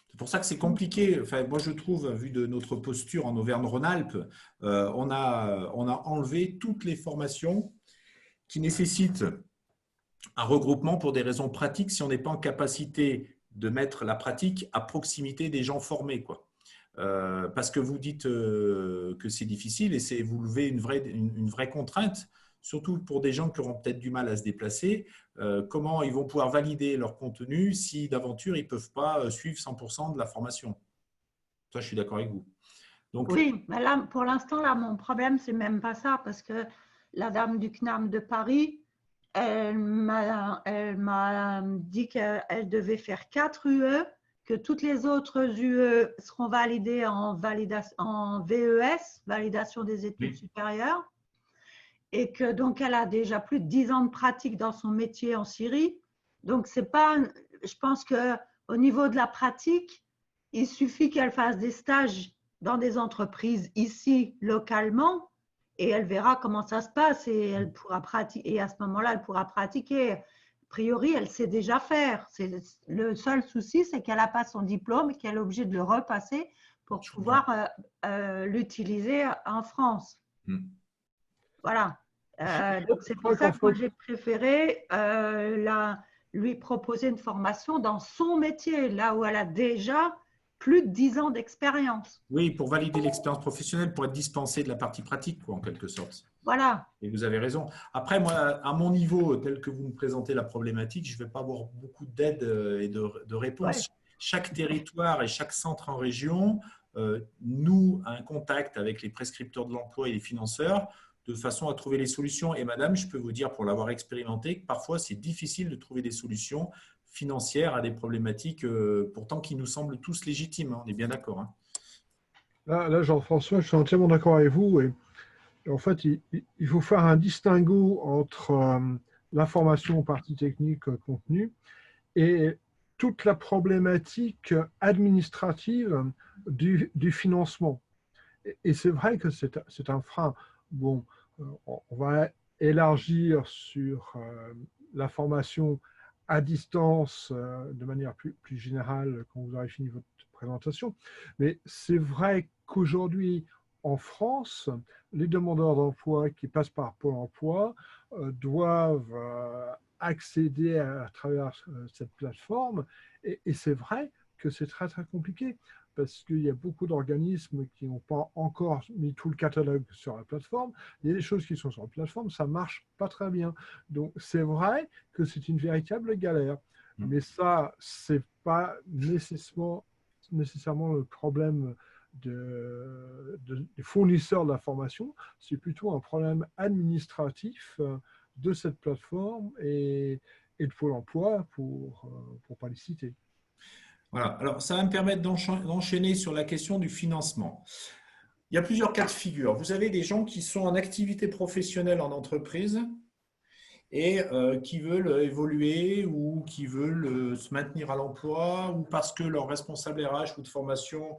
C'est pour ça que c'est compliqué. Enfin, moi, je trouve, vu de notre posture en Auvergne-Rhône-Alpes, on a enlevé toutes les formations qui nécessitent un regroupement pour des raisons pratiques si on n'est pas en capacité de mettre la pratique à proximité des gens formés, quoi. Parce que vous dites que c'est difficile et vous levez une vraie contrainte, surtout pour des gens qui auront peut-être du mal à se déplacer. Comment ils vont pouvoir valider leur contenu si d'aventure ils ne peuvent pas suivre 100% de la formation? Ça, je suis d'accord avec vous. Donc, oui, mais là, pour l'instant, là, mon problème, c'est même pas ça, parce que la dame du CNAM de Paris, elle m'a dit qu'elle devait faire 4 UE, que toutes les autres UE seront validées en VES, validation des études supérieures, et que donc elle a déjà plus de 10 ans de pratique dans son métier en Syrie. Donc c'est pas, je pense que au niveau de la pratique, il suffit qu'elle fasse des stages dans des entreprises ici localement et elle verra comment ça se passe et elle pourra pratiquer. Et à ce moment-là, elle pourra pratiquer. A priori, elle sait déjà faire. Le seul souci, c'est qu'elle n'a pas son diplôme et qu'elle est obligée de le repasser pour pouvoir l'utiliser en France. Voilà. Donc c'est pour ça que moi j'ai préféré lui proposer une formation dans son métier, là où elle a déjà plus de 10 ans d'expérience. Oui, pour valider l'expérience professionnelle, pour être dispensé de la partie pratique, quoi, en quelque sorte. Voilà. Et vous avez raison. Après, moi, à mon niveau, tel que vous me présentez la problématique, je ne vais pas avoir beaucoup d'aide et de réponses. Ouais. Chaque territoire et chaque centre en région noue un contact avec les prescripteurs de l'emploi et les financeurs de façon à trouver les solutions. Et madame, je peux vous dire, pour l'avoir expérimenté, que parfois, c'est difficile de trouver des solutions financières à des problématiques pourtant qui nous semblent tous légitimes. Hein, on est bien d'accord. Hein. Là, Jean-François, je suis entièrement d'accord avec vous. Et en fait, il faut faire un distinguo entre la formation partie technique contenu et toute la problématique administrative du financement. Et c'est vrai que c'est un frein. Bon, on va élargir sur la formation à distance de manière plus générale quand vous aurez fini votre présentation. Mais c'est vrai qu'aujourd'hui, en France, les demandeurs d'emploi qui passent par Pôle emploi doivent accéder à travers cette plateforme. Et c'est vrai que c'est très, très compliqué parce qu'il y a beaucoup d'organismes qui n'ont pas encore mis tout le catalogue sur la plateforme. Il y a des choses qui sont sur la plateforme, ça ne marche pas très bien. Donc, c'est vrai que c'est une véritable galère. Mais ça, ce n'est pas nécessairement le problème des fournisseurs de la formation, c'est plutôt un problème administratif de cette plateforme et de Pôle emploi pour ne pas les citer. Voilà. Alors, ça va me permettre d'enchaîner sur la question du financement. Il y a plusieurs cas de figure. Vous avez des gens qui sont en activité professionnelle en entreprise et qui veulent évoluer ou qui veulent se maintenir à l'emploi ou parce que leur responsable RH ou de formation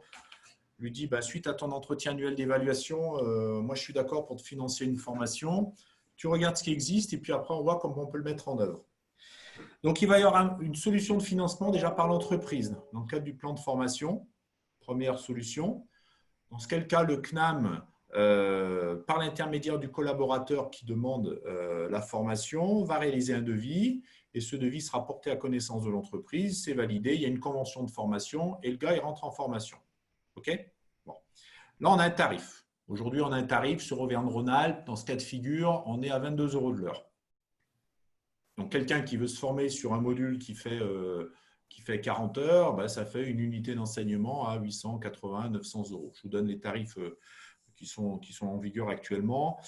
lui dit, suite à ton entretien annuel d'évaluation, moi je suis d'accord pour te financer une formation. Tu regardes ce qui existe et puis après on voit comment on peut le mettre en œuvre. Donc il va y avoir une solution de financement déjà par l'entreprise dans le cadre du plan de formation. Première solution. Dans ce cas, le CNAM, par l'intermédiaire du collaborateur qui demande la formation, va réaliser un devis et ce devis sera porté à connaissance de l'entreprise, c'est validé, il y a une convention de formation et le gars il rentre en formation. OK? Bon. Là, on a un tarif. Aujourd'hui, on a un tarif sur Auvergne-Rhône-Alpes. Dans ce cas de figure, on est à 22 € de l'heure. Donc, quelqu'un qui veut se former sur un module qui fait 40 heures, ça fait une unité d'enseignement à 800, 80, 900 €. Je vous donne les tarifs qui sont en vigueur actuellement.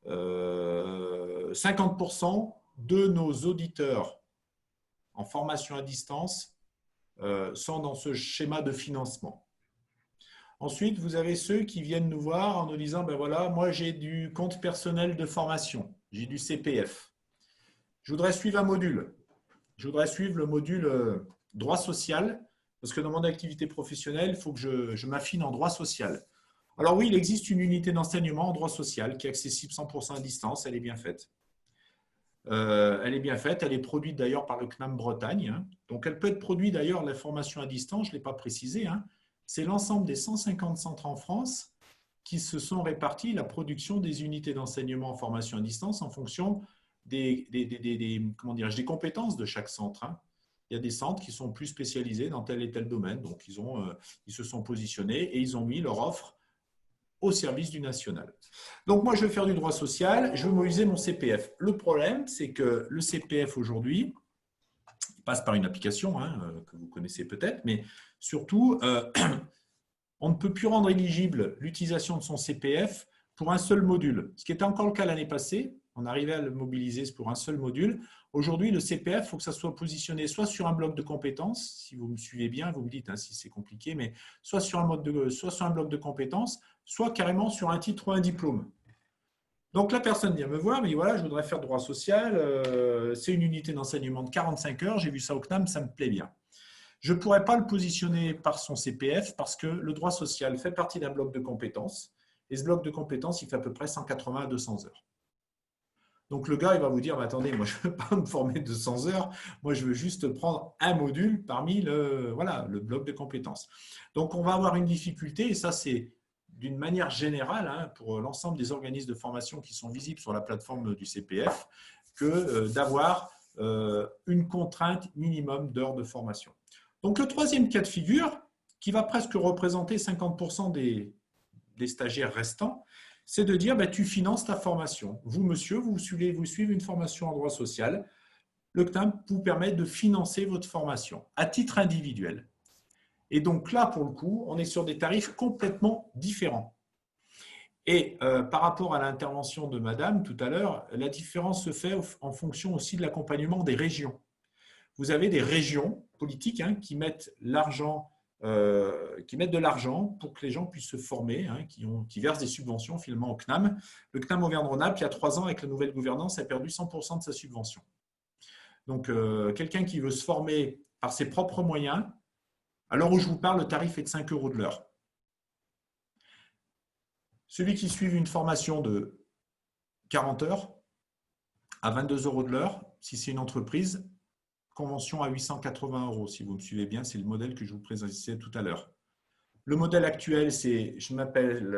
50% de nos auditeurs en formation à distance sont dans ce schéma de financement. Ensuite, vous avez ceux qui viennent nous voir en nous disant, voilà, moi j'ai du compte personnel de formation, j'ai du CPF. Je voudrais suivre un module. Je voudrais suivre le module droit social, parce que dans mon activité professionnelle, il faut que je m'affine en droit social. Alors oui, il existe une unité d'enseignement en droit social qui est accessible 100% à distance, elle est bien faite. Elle est bien faite, elle est produite d'ailleurs par le CNAM Bretagne. Donc elle peut être produite d'ailleurs, la formation à distance, je ne l'ai pas précisé, c'est l'ensemble des 150 centres en France qui se sont répartis la production des unités d'enseignement en formation à distance en fonction des compétences de chaque centre. Il y a des centres qui sont plus spécialisés dans tel et tel domaine, donc ils se sont positionnés et ils ont mis leur offre au service du national. Donc moi, je vais faire du droit social, je vais mobiliser mon CPF. Le problème, c'est que le CPF aujourd'hui, il passe par une application que vous connaissez peut-être, mais surtout, on ne peut plus rendre éligible l'utilisation de son CPF pour un seul module. Ce qui était encore le cas l'année passée, on arrivait à le mobiliser pour un seul module. Aujourd'hui, le CPF, il faut que ça soit positionné soit sur un bloc de compétences, si vous me suivez bien, vous me dites si c'est compliqué, mais soit sur un bloc de compétences, soit carrément sur un titre ou un diplôme. Donc la personne vient me voir, mais voilà, je voudrais faire droit social, c'est une unité d'enseignement de 45 heures, j'ai vu ça au CNAM, ça me plaît bien. Je ne pourrais pas le positionner par son CPF parce que le droit social fait partie d'un bloc de compétences et ce bloc de compétences, il fait à peu près 180 à 200 heures. Donc le gars, il va vous dire, attendez, moi je ne veux pas me former 200 heures, moi je veux juste prendre un module parmi le bloc de compétences. Donc on va avoir une difficulté et ça c'est d'une manière générale pour l'ensemble des organismes de formation qui sont visibles sur la plateforme du CPF que d'avoir une contrainte minimum d'heures de formation. Donc, le troisième cas de figure, qui va presque représenter 50% des stagiaires restants, c'est de dire tu finances ta formation. Vous, monsieur, vous suivez une formation en droit social. Le CNAM vous permet de financer votre formation à titre individuel. Et donc là, pour le coup, on est sur des tarifs complètement différents. Et par rapport à l'intervention de madame tout à l'heure, la différence se fait en fonction aussi de l'accompagnement des régions. Vous avez des régions politiques qui mettent de l'argent pour que les gens puissent se former, qui versent des subventions finalement au CNAM. Le CNAM Auvergne-Rhône-Alpes, il y a 3 ans, avec la nouvelle gouvernance, a perdu 100% de sa subvention. Donc, quelqu'un qui veut se former par ses propres moyens, à l'heure où je vous parle, le tarif est de 5 € de l'heure. Celui qui suit une formation de 40 heures à 22 € de l'heure, si c'est une entreprise, convention à 880 €, si vous me suivez bien, c'est le modèle que je vous présentais tout à l'heure. Le modèle actuel, c'est, je m'appelle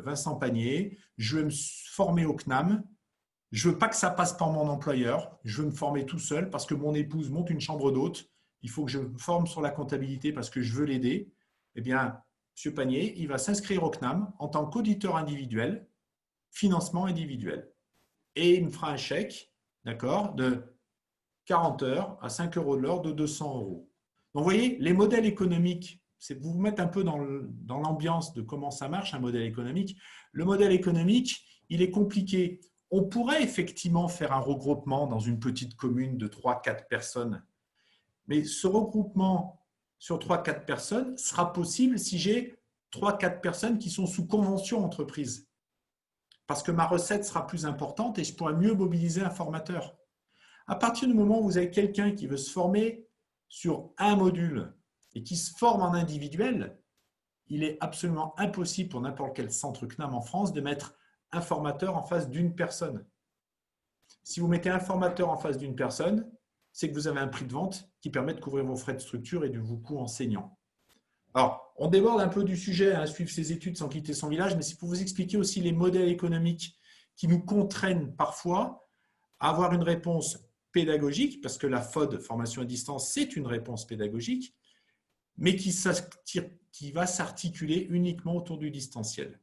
Vincent Panier, je veux me former au CNAM, je ne veux pas que ça passe par mon employeur, je veux me former tout seul parce que mon épouse monte une chambre d'hôte, il faut que je me forme sur la comptabilité parce que je veux l'aider. Eh bien, M. Panier, il va s'inscrire au CNAM en tant qu'auditeur individuel, financement individuel. Et il me fera un chèque, d'accord, de 40 heures à 5 € de l'heure de 200 €. Donc, vous voyez, les modèles économiques, c'est vous mettre un peu dans l'ambiance de comment ça marche, un modèle économique. Le modèle économique, il est compliqué. On pourrait effectivement faire un regroupement dans une petite commune de 3-4 personnes. Mais ce regroupement sur 3-4 personnes sera possible si j'ai 3-4 personnes qui sont sous convention entreprise. Parce que ma recette sera plus importante et je pourrai mieux mobiliser un formateur. À partir du moment où vous avez quelqu'un qui veut se former sur un module et qui se forme en individuel, il est absolument impossible pour n'importe quel centre CNAM en France de mettre un formateur en face d'une personne. Si vous mettez un formateur en face d'une personne, c'est que vous avez un prix de vente qui permet de couvrir vos frais de structure et de vos coûts enseignants. Alors, on déborde un peu du sujet, hein, suivre ses études sans quitter son village, mais c'est pour vous expliquer aussi les modèles économiques qui nous contraignent parfois à avoir une réponse pédagogique, parce que la FOD, formation à distance, c'est une réponse pédagogique, mais qui va s'articuler uniquement autour du distanciel.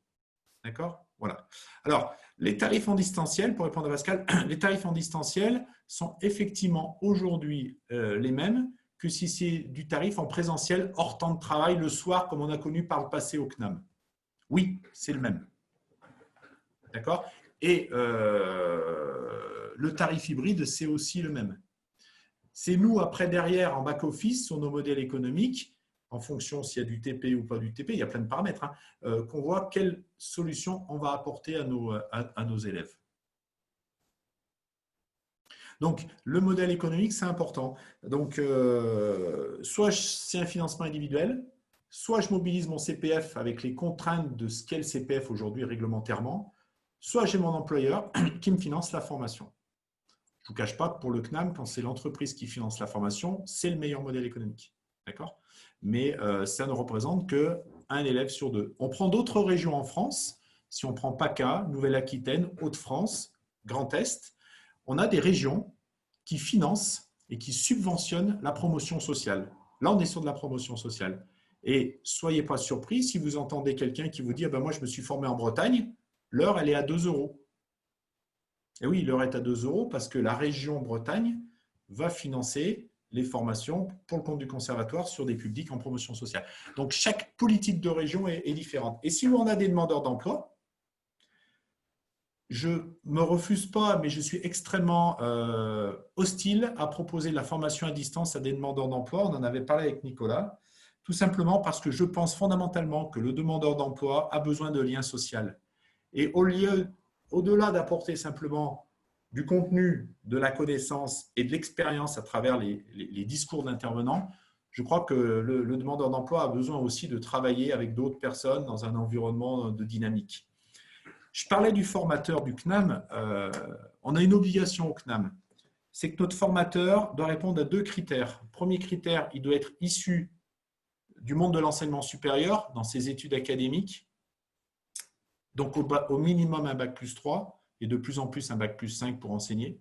D'accord? Voilà. Alors, les tarifs en distanciel, pour répondre à Pascal, les tarifs en distanciel sont effectivement aujourd'hui les mêmes que si c'est du tarif en présentiel hors temps de travail le soir, comme on a connu par le passé au CNAM. Oui, c'est le même. D'accord? Et le tarif hybride, c'est aussi le même. C'est nous, après, derrière, en back-office, sur nos modèles économiques, en fonction s'il y a du TP ou pas du TP, il y a plein de paramètres, hein, qu'on voit quelle solution on va apporter à nos élèves. Donc, le modèle économique, c'est important. Donc, soit c'est un financement individuel, soit je mobilise mon CPF avec les contraintes de ce qu'est le CPF aujourd'hui réglementairement, soit j'ai mon employeur qui me finance la formation. Je ne vous cache pas que pour le CNAM, quand c'est l'entreprise qui finance la formation, c'est le meilleur modèle économique. D'accord ? Mais ça ne représente qu'un élève sur deux. On prend d'autres régions en France. Si on prend PACA, Nouvelle-Aquitaine, Hauts-de-France, Grand Est, on a des régions qui financent et qui subventionnent la promotion sociale. Là, on est sur de la promotion sociale. Et soyez pas surpris si vous entendez quelqu'un qui vous dit « moi, je me suis formé en Bretagne, l'heure, elle est à 2 €. » Et oui, l'heure est à 2 € parce que la région Bretagne va financer les formations pour le compte du conservatoire sur des publics en promotion sociale. Donc, chaque politique de région est différente. Et si on a des demandeurs d'emploi, je ne me refuse pas, mais je suis extrêmement hostile à proposer de la formation à distance à des demandeurs d'emploi. On en avait parlé avec Nicolas, tout simplement parce que je pense fondamentalement que le demandeur d'emploi a besoin de lien social. Et au-delà d'apporter simplement du contenu, de la connaissance et de l'expérience à travers les discours d'intervenants, je crois que le demandeur d'emploi a besoin aussi de travailler avec d'autres personnes dans un environnement de dynamique. Je parlais du formateur du CNAM. On a une obligation au CNAM. C'est que notre formateur doit répondre à 2 critères. Premier critère, il doit être issu du monde de l'enseignement supérieur dans ses études académiques. Donc, au minimum, un bac+3 et de plus en plus un bac+5 pour enseigner.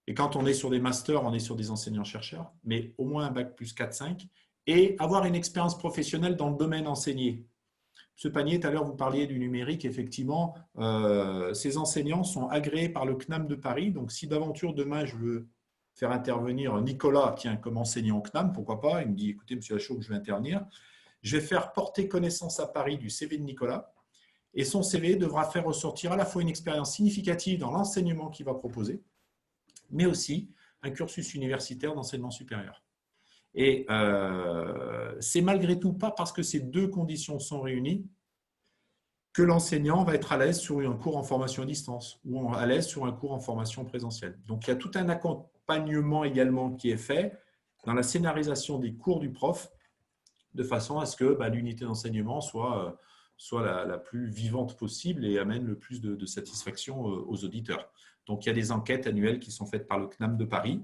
Et quand on est sur des masters, on est sur des enseignants-chercheurs, mais au moins un bac+4-5 et avoir une expérience professionnelle dans le domaine enseigné. Ce panier, tout à l'heure, vous parliez du numérique. Effectivement, ces enseignants sont agréés par le CNAM de Paris. Donc, si d'aventure, demain, je veux faire intervenir Nicolas, tiens, comme enseignant au CNAM, pourquoi pas, il me dit, écoutez, monsieur Lachaud, je vais intervenir. Je vais faire porter connaissance à Paris du CV de Nicolas. Et son CV devra faire ressortir à la fois une expérience significative dans l'enseignement qu'il va proposer, mais aussi un cursus universitaire d'enseignement supérieur. Et c'est malgré tout pas parce que ces 2 conditions sont réunies que l'enseignant va être à l'aise sur un cours en formation à distance ou à l'aise sur un cours en formation présentielle. Donc, il y a tout un accompagnement également qui est fait dans la scénarisation des cours du prof de façon à ce que l'unité d'enseignement soit la plus vivante possible et amène le plus de satisfaction aux auditeurs. Donc, il y a des enquêtes annuelles qui sont faites par le CNAM de Paris.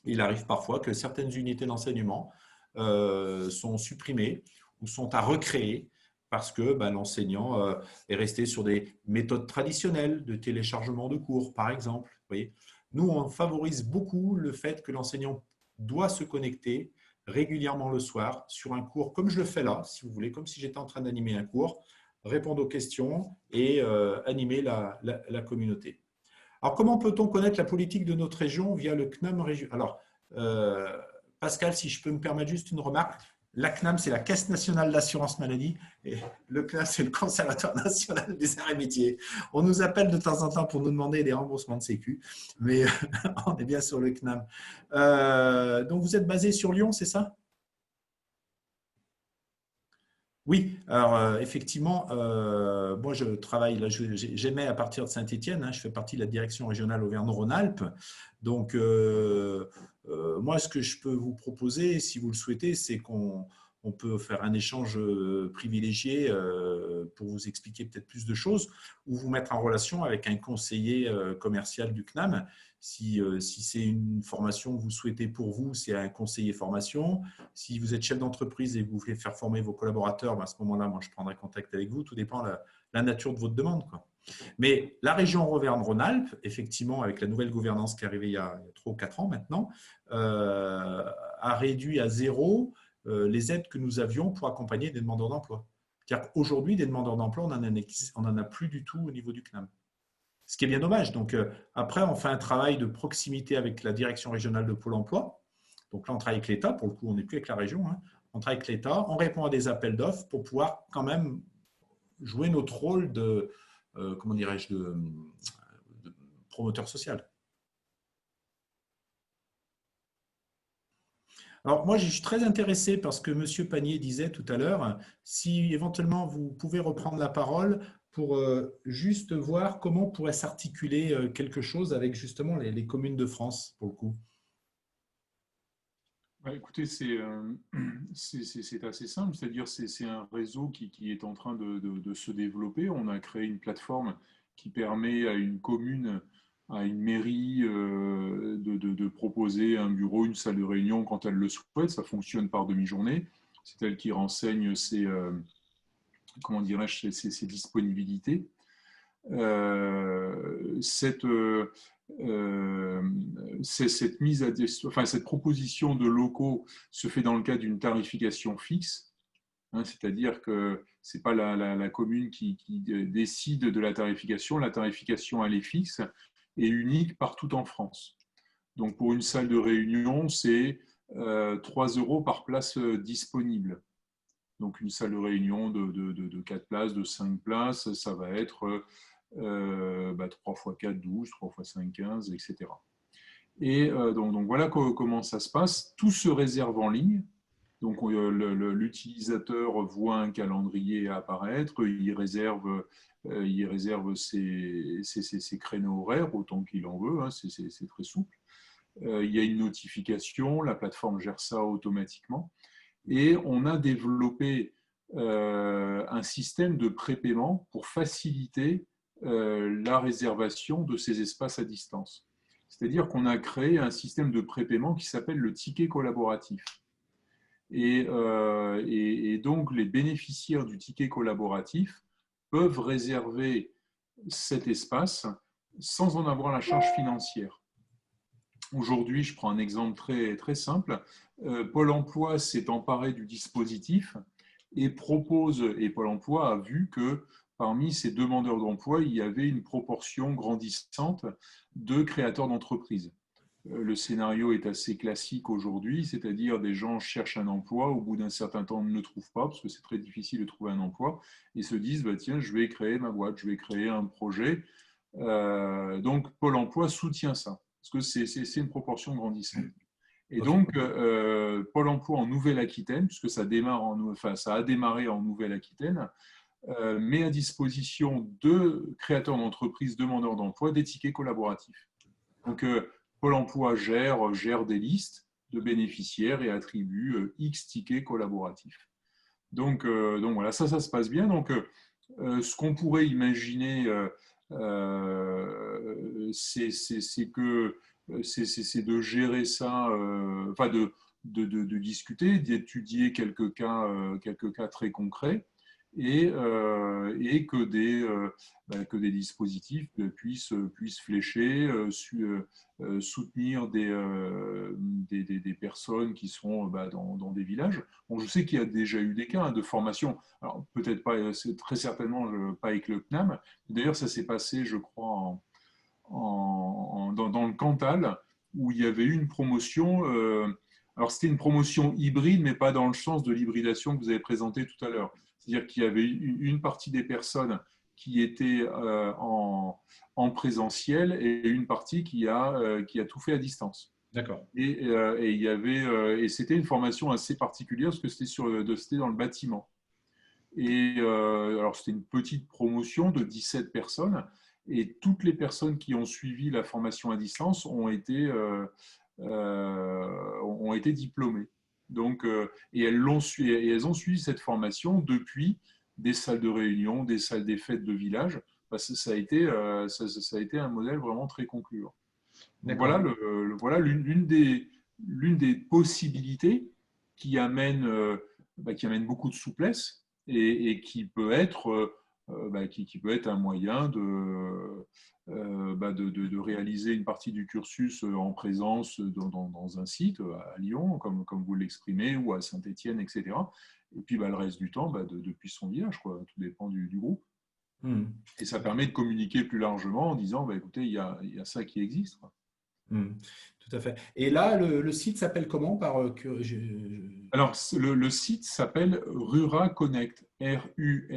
Il arrive parfois que certaines unités d'enseignement sont supprimées ou sont à recréer parce que l'enseignant est resté sur des méthodes traditionnelles de téléchargement de cours, par exemple. Vous voyez, nous, on favorise beaucoup le fait que l'enseignant doit se connecter régulièrement le soir sur un cours, comme je le fais là, si vous voulez, comme si j'étais en train d'animer un cours, répondre aux questions et animer la communauté. Alors, comment peut-on connaître la politique de notre région via le CNAM région? Alors, Pascal, si je peux me permettre juste une remarque, la CNAM, c'est la Caisse nationale d'assurance maladie et le CNAM, c'est le Conservatoire national des arts et métiers. On nous appelle de temps en temps pour nous demander des remboursements de sécu, mais on est bien sur le CNAM. Donc, vous êtes basé sur Lyon, c'est ça? Oui, alors effectivement, moi je travaille, là, j'émets à partir de Saint-Étienne, je fais partie de la direction régionale Auvergne-Rhône-Alpes. Donc, moi ce que je peux vous proposer, si vous le souhaitez, c'est qu'on on peut faire un échange privilégié pour vous expliquer peut-être plus de choses ou vous mettre en relation avec un conseiller commercial du CNAM. Si c'est une formation que vous souhaitez pour vous, c'est un conseiller formation. Si vous êtes chef d'entreprise et que vous voulez faire former vos collaborateurs, à ce moment-là, moi, je prendrai contact avec vous. Tout dépend de la nature de votre demande, quoi. Mais la région Auvergne-Rhône-Alpes, effectivement, avec la nouvelle gouvernance qui est arrivée il y a 3 ou 4 ans maintenant, a réduit à zéro les aides que nous avions pour accompagner des demandeurs d'emploi. C'est-à-dire qu'aujourd'hui, des demandeurs d'emploi, on n'en a plus du tout au niveau du CNAM. Ce qui est bien dommage. Donc, après, on fait un travail de proximité avec la direction régionale de Pôle emploi. Donc là, on travaille avec l'État. Pour le coup, on n'est plus avec la région, hein. On travaille avec l'État. On répond à des appels d'offres pour pouvoir quand même jouer notre rôle de, comment dirais-je, de promoteur social. Alors, moi, je suis très intéressé par ce que M. Panier disait tout à l'heure. Si éventuellement, vous pouvez reprendre la parole pour juste voir comment on pourrait s'articuler quelque chose avec justement les communes de France, pour le coup. Écoutez, c'est assez simple, c'est-à-dire c'est un réseau qui est en train de se développer. On a créé une plateforme qui permet à une commune, à une mairie de proposer un bureau, une salle de réunion quand elle le souhaite. Ça fonctionne par demi-journée. C'est elle qui renseigne comment dirais-je, ses disponibilités. Cette proposition de locaux se fait dans le cadre d'une tarification fixe, hein, c'est-à-dire que ce n'est pas la commune qui décide de la tarification elle est fixe et unique partout en France. Donc pour une salle de réunion, c'est 3 € par place disponible. Donc une salle de réunion de 4 places, de 5 places, ça va être 3 x 4, 12, 3 x 5, 15, etc. Et donc voilà comment ça se passe. Tout se réserve en ligne. Donc l'utilisateur voit un calendrier apparaître, il réserve ses créneaux horaires autant qu'il en veut, hein, c'est très souple. Il y a une notification, la plateforme gère ça automatiquement. Et on a développé un système de prépaiement pour faciliter la réservation de ces espaces à distance. C'est-à-dire qu'on a créé un système de prépaiement qui s'appelle le ticket collaboratif. Et donc, les bénéficiaires du ticket collaboratif peuvent réserver cet espace sans en avoir la charge financière. Aujourd'hui, je prends un exemple très, très simple. Pôle emploi s'est emparé du dispositif et Pôle emploi a vu que parmi ces demandeurs d'emploi, il y avait une proportion grandissante de créateurs d'entreprises. Le scénario est assez classique aujourd'hui, c'est-à-dire des gens cherchent un emploi, au bout d'un certain temps ne le trouvent pas, parce que c'est très difficile de trouver un emploi, et se disent, tiens, je vais créer ma boîte, je vais créer un projet. Donc Pôle emploi soutient ça, parce que c'est une proportion grandissante. Et donc, Pôle emploi en Nouvelle-Aquitaine, puisque ça a démarré en Nouvelle-Aquitaine, met à disposition de créateurs d'entreprises demandeurs d'emploi des tickets collaboratifs. Donc, Pôle emploi gère des listes de bénéficiaires et attribue X tickets collaboratifs. Donc voilà, ça se passe bien. Donc, ce qu'on pourrait imaginer, c'est de gérer ça, de discuter, d'étudier quelques cas très concrets et que des dispositifs puissent flécher, soutenir des personnes qui sont dans des villages. Bon, je sais qu'il y a déjà eu des cas de formation, alors peut-être pas, très certainement pas avec le CNAM, d'ailleurs ça s'est passé, je crois, dans le Cantal, où il y avait eu une promotion. Alors, c'était une promotion hybride, mais pas dans le sens de l'hybridation que vous avez présenté tout à l'heure. C'est-à-dire qu'il y avait une partie des personnes qui étaient en présentiel et une partie qui a tout fait à distance. D'accord. Et c'était une formation assez particulière parce que c'était dans le bâtiment. Et alors, c'était une petite promotion de 17 personnes. Et toutes les personnes qui ont suivi la formation à distance ont été diplômées. Donc, et elles ont suivi cette formation depuis des salles de réunion, des salles des fêtes de village. Ça a été un modèle vraiment très concluant. Donc voilà l'une des possibilités qui amène beaucoup de souplesse et qui peut être un moyen de réaliser une partie du cursus en présence dans un site à Lyon, comme vous l'exprimez, ou à Saint-Étienne, etc. Et puis le reste du temps, depuis son village, quoi. Tout dépend du groupe. Et ça permet de communiquer plus largement en disant, écoutez, il y a ça qui existe, quoi. Tout à fait. Et là, le site s'appelle comment Alors, le site s'appelle Rura Connect, RURACONECT.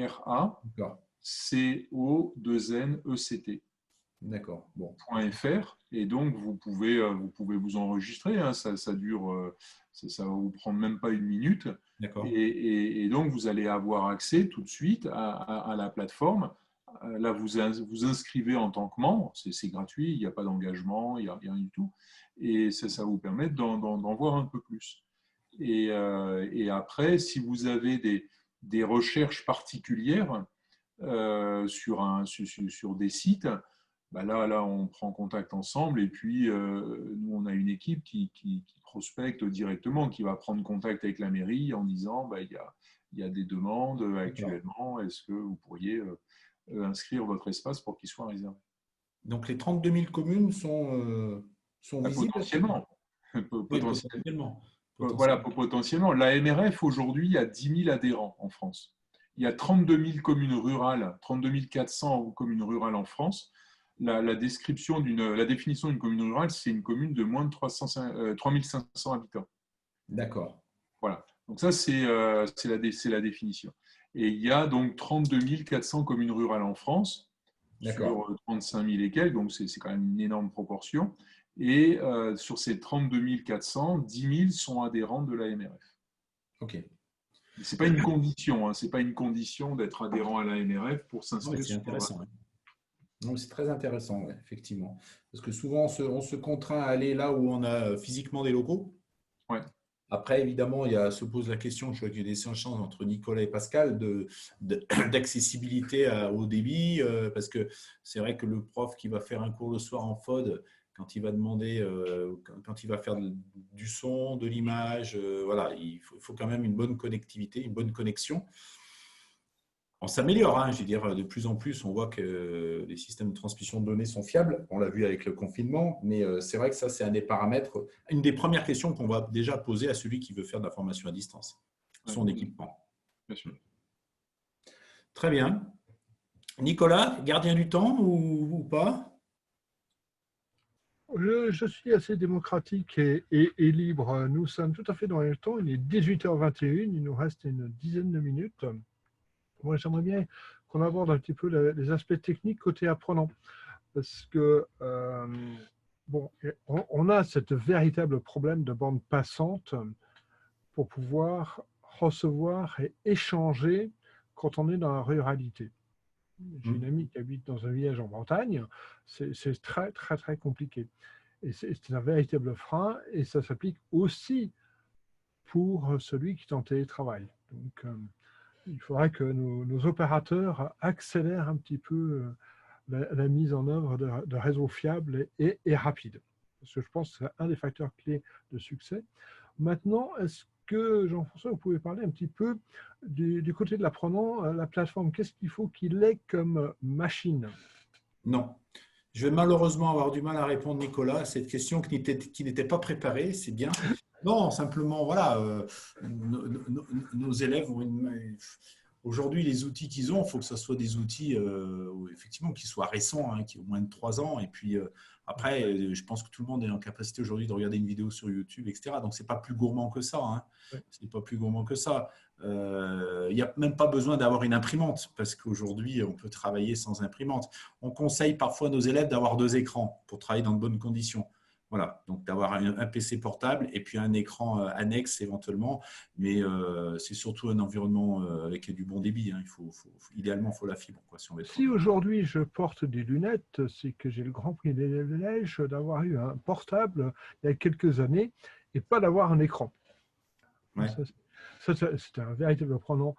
D'accord. Bon. .fr, et donc vous pouvez vous enregistrer, hein, ça dure, ça va vous prendre même pas une minute, et donc vous allez avoir accès tout de suite à la plateforme. Là, vous inscrivez en tant que membre, c'est gratuit, il n'y a pas d'engagement, il n'y a rien du tout, et ça vous permet d'en voir un peu plus. Et après, si vous avez des recherches particulières sur des sites, là, on prend contact ensemble, et puis nous, on a une équipe qui prospecte directement, qui va prendre contact avec la mairie en disant il y a des demandes actuellement, est-ce que vous pourriez inscrire votre espace pour qu'il soit réservé. Donc les 32 000 communes sont visibles potentiellement. Voilà, potentiellement. La MRF, aujourd'hui, il y a 10 000 adhérents en France. Il y a 32 000 communes rurales, 32 400 communes rurales en France. La définition d'une commune rurale, c'est une commune de moins de 3 500 habitants. D'accord. Voilà. Donc ça, c'est la définition. Et il y a donc 32 400 communes rurales en France, sur 35 000 et quelques, donc c'est quand même une énorme proportion. Et sur ces 32 400, 10 000 sont adhérents de la MRF. Ok. Ce n'est pas une condition, hein, c'est pas une condition d'être adhérent à la MRF pour s'inscrire. C'est intéressant. C'est très intéressant, ouais, effectivement. Parce que souvent, on se contraint à aller là où on a physiquement des locaux. Ouais. Après, évidemment, se pose la question, je crois qu'il y a des échanges entre Nicolas et Pascal, d'accessibilité au débit, parce que c'est vrai que le prof qui va faire un cours le soir en FOD, quand il va demander, quand il va faire du son, de l'image, voilà, il faut quand même une bonne connectivité, une bonne connexion. On s'améliore, hein, je veux dire, de plus en plus, on voit que les systèmes de transmission de données sont fiables. On l'a vu avec le confinement, mais c'est vrai que ça, c'est un des paramètres, une des premières questions qu'on va déjà poser à celui qui veut faire de la formation à distance, son équipement. Bien sûr. Très bien. Nicolas, gardien du temps ou pas ? Je suis assez démocratique et libre. Nous sommes tout à fait dans le temps. Il est 18h21. Il nous reste une dizaine de minutes. Moi, j'aimerais bien qu'on aborde un petit peu les aspects techniques côté apprenant. Parce que, on a ce véritable problème de bande passante pour pouvoir recevoir et échanger quand on est dans la ruralité. J'ai une amie qui habite dans un village en Bretagne, c'est très, très, très compliqué. Et c'est un véritable frein, et ça s'applique aussi pour celui qui est en télétravail. Donc, il faudrait que nos opérateurs accélèrent un petit peu la mise en œuvre de réseaux fiables et rapides. Parce que je pense que c'est un des facteurs clés de succès. Maintenant, est-ce que, Jean-François, vous pouvez parler un petit peu du côté de l'apprenant, la plateforme, qu'est-ce qu'il faut qu'il ait comme machine? Non. Je vais malheureusement avoir du mal à répondre, Nicolas, à cette question qui n'était pas préparée, c'est bien. Non, simplement, voilà, nos élèves ont aujourd'hui, les outils qu'ils ont, il faut que ce soit des outils effectivement qui soient récents, hein, qui ont moins de 3 ans. Et puis après, je pense que tout le monde est en capacité aujourd'hui de regarder une vidéo sur YouTube, etc. Donc, ce n'est pas plus gourmand que ça. Hein. C'est pas plus gourmand que ça. Il n'y a même pas besoin d'avoir une imprimante parce qu'aujourd'hui, on peut travailler sans imprimante. On conseille parfois à nos élèves d'avoir 2 écrans pour travailler dans de bonnes conditions. Voilà, donc d'avoir un PC portable et puis un écran annexe éventuellement, mais c'est surtout un environnement avec du bon débit. Hein. Idéalement, il faut la fibre. Quoi, si aujourd'hui je porte des lunettes, c'est que j'ai le grand privilège d'avoir eu un portable il y a quelques années et pas d'avoir un écran. Ouais. C'était un véritable problème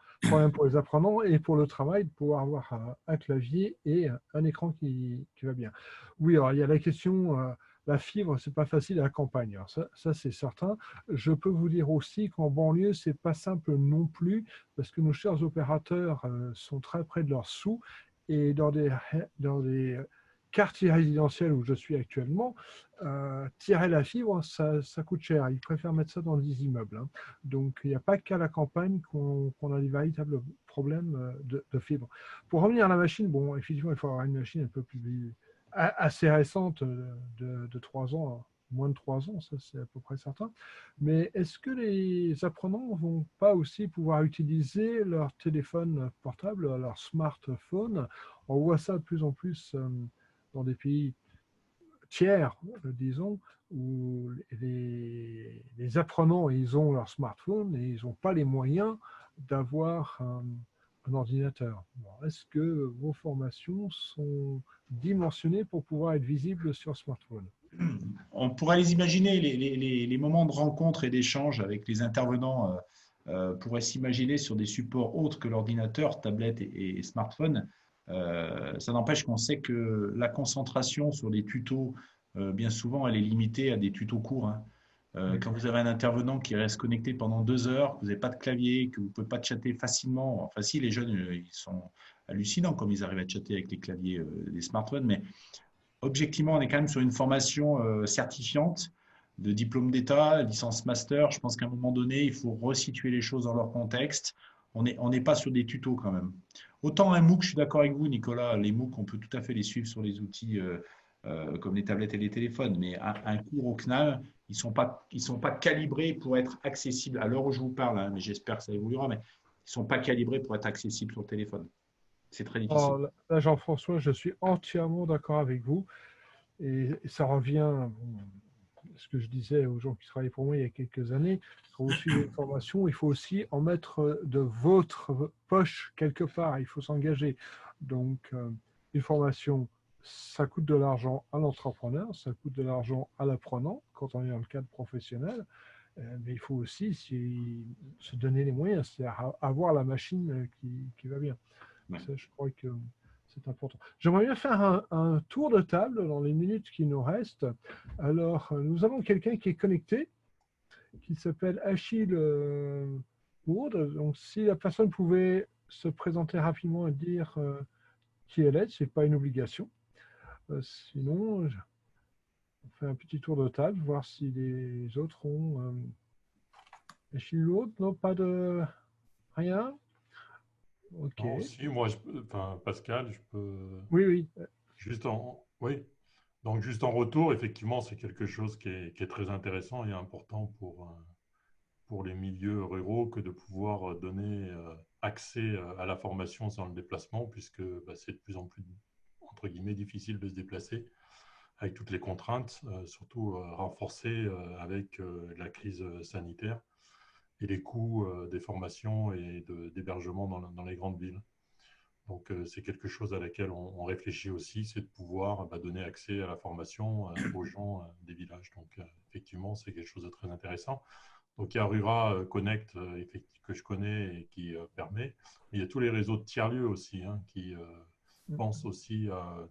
pour les apprenants et pour le travail de pouvoir avoir un clavier et un écran qui va bien. Oui, alors il y a la question, la fibre, c'est pas facile à la campagne. Alors ça c'est certain. Je peux vous dire aussi qu'en banlieue, c'est pas simple non plus parce que nos chers opérateurs sont très près de leurs sous et dans des quartiers résidentiels où je suis actuellement, tirer la fibre, ça coûte cher. Ils préfèrent mettre ça dans des immeubles. Hein. Donc, il n'y a pas qu'à la campagne qu'on a des véritables problèmes de fibre. Pour revenir à la machine, bon, effectivement, il faut avoir une machine un peu plus assez récente de 3 ans, moins de 3 ans, ça c'est à peu près certain. Mais est-ce que les apprenants ne vont pas aussi pouvoir utiliser leur téléphone portable, leur smartphone? On voit ça de plus en plus dans des pays tiers, disons, où les apprenants, ils ont leur smartphone et ils n'ont pas les moyens d'avoir un ordinateur. Est-ce que vos formations sont dimensionnées pour pouvoir être visibles sur smartphone? On pourrait les imaginer, les moments de rencontre et d'échange avec les intervenants pourraient s'imaginer sur des supports autres que l'ordinateur, tablette et smartphone. Ça n'empêche qu'on sait que la concentration sur les tutos, bien souvent, elle est limitée à des tutos courts. Hein. Quand vous avez un intervenant qui reste connecté pendant 2 heures, que vous n'avez pas de clavier, que vous ne pouvez pas chatter facilement, enfin si, les jeunes, ils sont hallucinants comme ils arrivent à chatter avec les claviers des smartphones, mais objectivement, on est quand même sur une formation certifiante de diplôme d'État, licence master. Je pense qu'à un moment donné, il faut resituer les choses dans leur contexte. On n'est pas sur des tutos quand même. Autant un MOOC, je suis d'accord avec vous, Nicolas, les MOOC, on peut tout à fait les suivre sur les outils comme les tablettes et les téléphones, mais un cours au CNAL, ils sont pas calibrés pour être accessibles à l'heure où je vous parle, hein, mais j'espère que ça évoluera, mais ils ne sont pas calibrés pour être accessibles sur le téléphone. C'est très difficile. Alors, là, Jean-François, je suis entièrement d'accord avec vous. Et ça revient à ce que je disais aux gens qui travaillaient pour moi il y a quelques années. Quand vous suivez une formation, il faut aussi en mettre de votre poche quelque part. Il faut s'engager. Donc, une formation, ça coûte de l'argent à l'entrepreneur, ça coûte de l'argent à l'apprenant quand on est dans le cadre professionnel. Mais il faut aussi se donner les moyens, c'est-à-dire avoir la machine qui va bien. Ouais. Ça, je crois que c'est important. J'aimerais bien faire un tour de table dans les minutes qui nous restent. Alors, nous avons quelqu'un qui est connecté, qui s'appelle Achille Bourde. Donc, si la personne pouvait se présenter rapidement et dire qui elle est, ce n'est pas une obligation. Sinon, on fait un petit tour de table, voir si les autres ont... Achille Lourdes, non, pas de... Rien? Ok. Non, si, moi, enfin, Pascal, je peux Oui. oui. Donc, juste en retour, effectivement, c'est quelque chose qui est très intéressant et important pour les milieux ruraux que de pouvoir donner accès à la formation sans le déplacement, puisque c'est de plus en plus, entre guillemets, difficile de se déplacer avec toutes les contraintes, surtout renforcées avec la crise sanitaire et les coûts des formations et d'hébergement dans les grandes villes. Donc, c'est quelque chose à laquelle on réfléchit aussi, c'est de pouvoir donner accès à la formation aux gens des villages. Donc, effectivement, c'est quelque chose de très intéressant. Donc, il y a Rura Connect que je connais et qui permet. Mais il y a tous les réseaux de tiers-lieux aussi qui pensent aussi à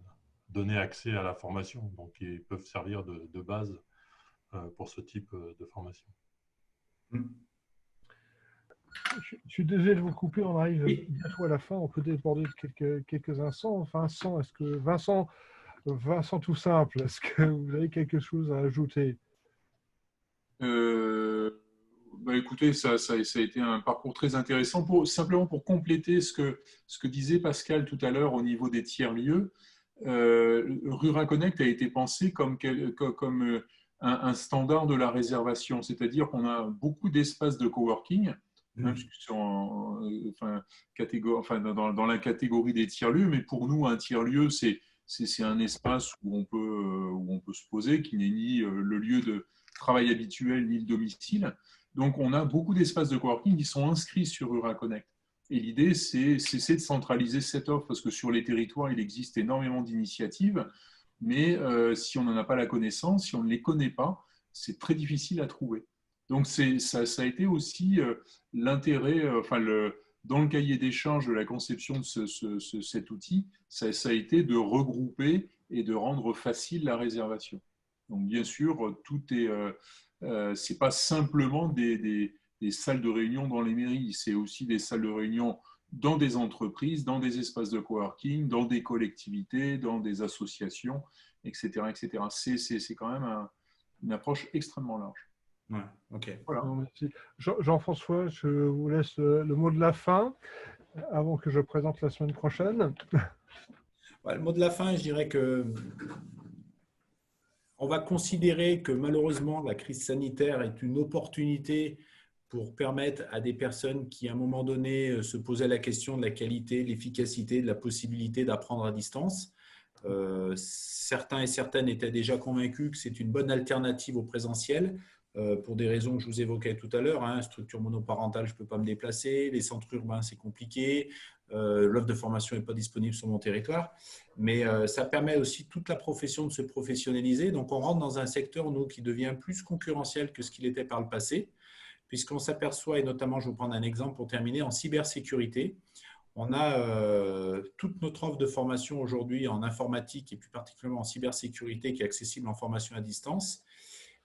donner accès à la formation. Donc, ils peuvent servir de base pour ce type de formation. Je suis désolé de vous couper, on arrive bientôt à la fin, on peut déborder de quelques instants. Vincent tout simple, est-ce que vous avez quelque chose à ajouter? Écoutez, ça a été un parcours très intéressant. Simplement pour compléter ce que disait Pascal tout à l'heure au niveau des tiers-lieux, Rura Connect a été pensé comme un standard de la réservation, c'est-à-dire qu'on a beaucoup d'espaces de coworking, dans la catégorie des tiers-lieux, mais pour nous, un tiers-lieu, c'est un espace où on peut se poser, qui n'est ni le lieu de travail habituel, ni le domicile. Donc, on a beaucoup d'espaces de coworking qui sont inscrits sur Rura Connect. Et l'idée, c'est de centraliser cette offre, parce que sur les territoires, il existe énormément d'initiatives, mais si on n'en a pas la connaissance, si on ne les connaît pas, c'est très difficile à trouver. Donc, ça a été aussi l'intérêt, dans le cahier d'échange de la conception de cet outil, ça a été de regrouper et de rendre facile la réservation. Donc, bien sûr, tout est, c'est pas simplement des salles de réunion dans les mairies, c'est aussi des salles de réunion dans des entreprises, dans des espaces de coworking, dans des collectivités, dans des associations, etc., etc. C'est quand même une approche extrêmement large. Ouais, ok. Voilà. Non, merci. Jean-François, je vous laisse le mot de la fin avant que je présente la semaine prochaine. Ouais, le mot de la fin, je dirais que on va considérer que malheureusement, la crise sanitaire est une opportunité pour permettre à des personnes qui, à un moment donné, se posaient la question de la qualité, de l'efficacité, de la possibilité d'apprendre à distance. Certains et certaines étaient déjà convaincus que c'est une bonne alternative au présentiel, pour des raisons que je vous évoquais tout à l'heure. Structure monoparentale, je ne peux pas me déplacer. Les centres urbains, c'est compliqué. L'offre de formation n'est pas disponible sur mon territoire. Mais ça permet aussi toute la profession de se professionnaliser. Donc, on rentre dans un secteur, nous, qui devient plus concurrentiel que ce qu'il était par le passé, puisqu'on s'aperçoit, et notamment, je vais vous prendre un exemple pour terminer, en cybersécurité. On a toute notre offre de formation aujourd'hui en informatique et plus particulièrement en cybersécurité qui est accessible en formation à distance.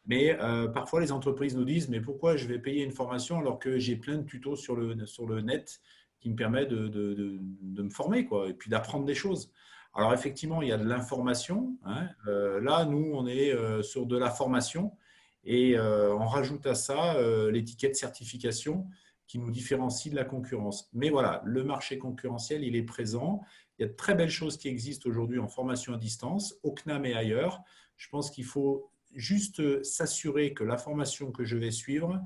Mais parfois, les entreprises nous disent « Mais pourquoi je vais payer une formation alors que j'ai plein de tutos sur le net qui me permet de me former quoi, et puis d'apprendre des choses ?» Alors effectivement, il y a de l'information. Là, nous, on est sur de la formation et on rajoute à ça l'étiquette certification qui nous différencie de la concurrence. Mais voilà, le marché concurrentiel, il est présent. Il y a de très belles choses qui existent aujourd'hui en formation à distance, au CNAM et ailleurs. Je pense qu'il faut juste s'assurer que la formation que je vais suivre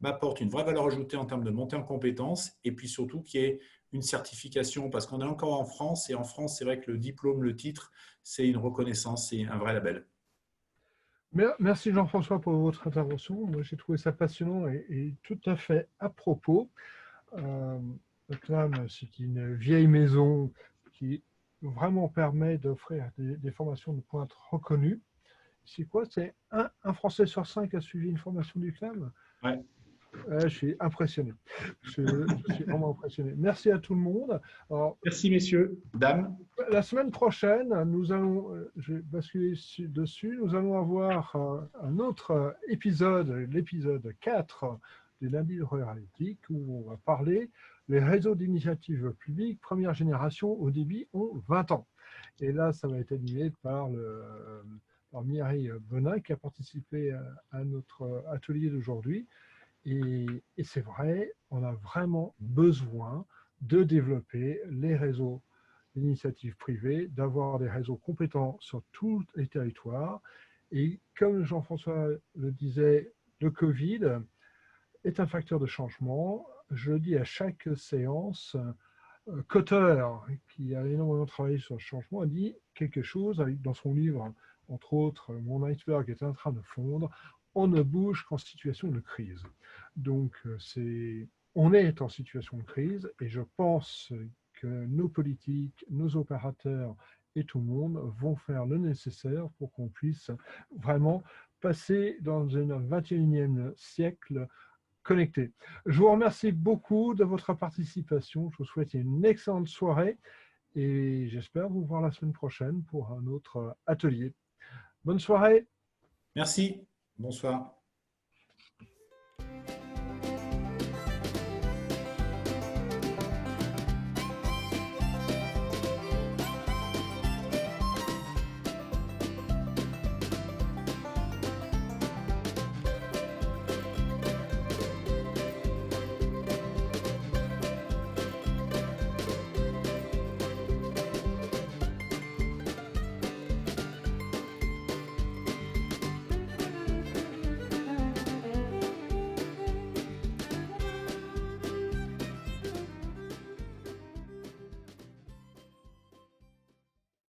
m'apporte une vraie valeur ajoutée en termes de montée en compétences et puis surtout qu'il y ait une certification parce qu'on est encore en France et en France, c'est vrai que le diplôme, le titre, c'est une reconnaissance, c'est un vrai label. Merci Jean-François pour votre intervention. Moi, j'ai trouvé ça passionnant et tout à fait à propos. Le CNAM, c'est une vieille maison qui vraiment permet d'offrir des formations de pointe reconnues. C'est quoi? C'est un Français sur 5 a suivi une formation du CNAM? Ouais. Je suis impressionné. Je suis vraiment impressionné. Merci à tout le monde. Alors, merci messieurs, dames. La semaine prochaine, nous allons, je vais basculer dessus, nous allons avoir un autre épisode, l'épisode 4 du lundi de ruralité, où on va parler les réseaux d'initiatives publiques première génération au débit ont 20 ans. Et là, ça va être animé par Mireille Benin qui a participé à notre atelier d'aujourd'hui. Et c'est vrai, on a vraiment besoin de développer les réseaux d'initiatives privées, d'avoir des réseaux compétents sur tous les territoires. Et comme Jean-François le disait, le Covid est un facteur de changement. Je dis à chaque séance, Cotter, qui a énormément travaillé sur le changement, a dit quelque chose dans son livre, entre autres, Mon iceberg est en train de fondre. On ne bouge qu'en situation de crise. Donc, on est en situation de crise et je pense que nos politiques, nos opérateurs et tout le monde vont faire le nécessaire pour qu'on puisse vraiment passer dans un 21e siècle connecté. Je vous remercie beaucoup de votre participation. Je vous souhaite une excellente soirée et j'espère vous voir la semaine prochaine pour un autre atelier. Bonne soirée. Merci. Bonsoir.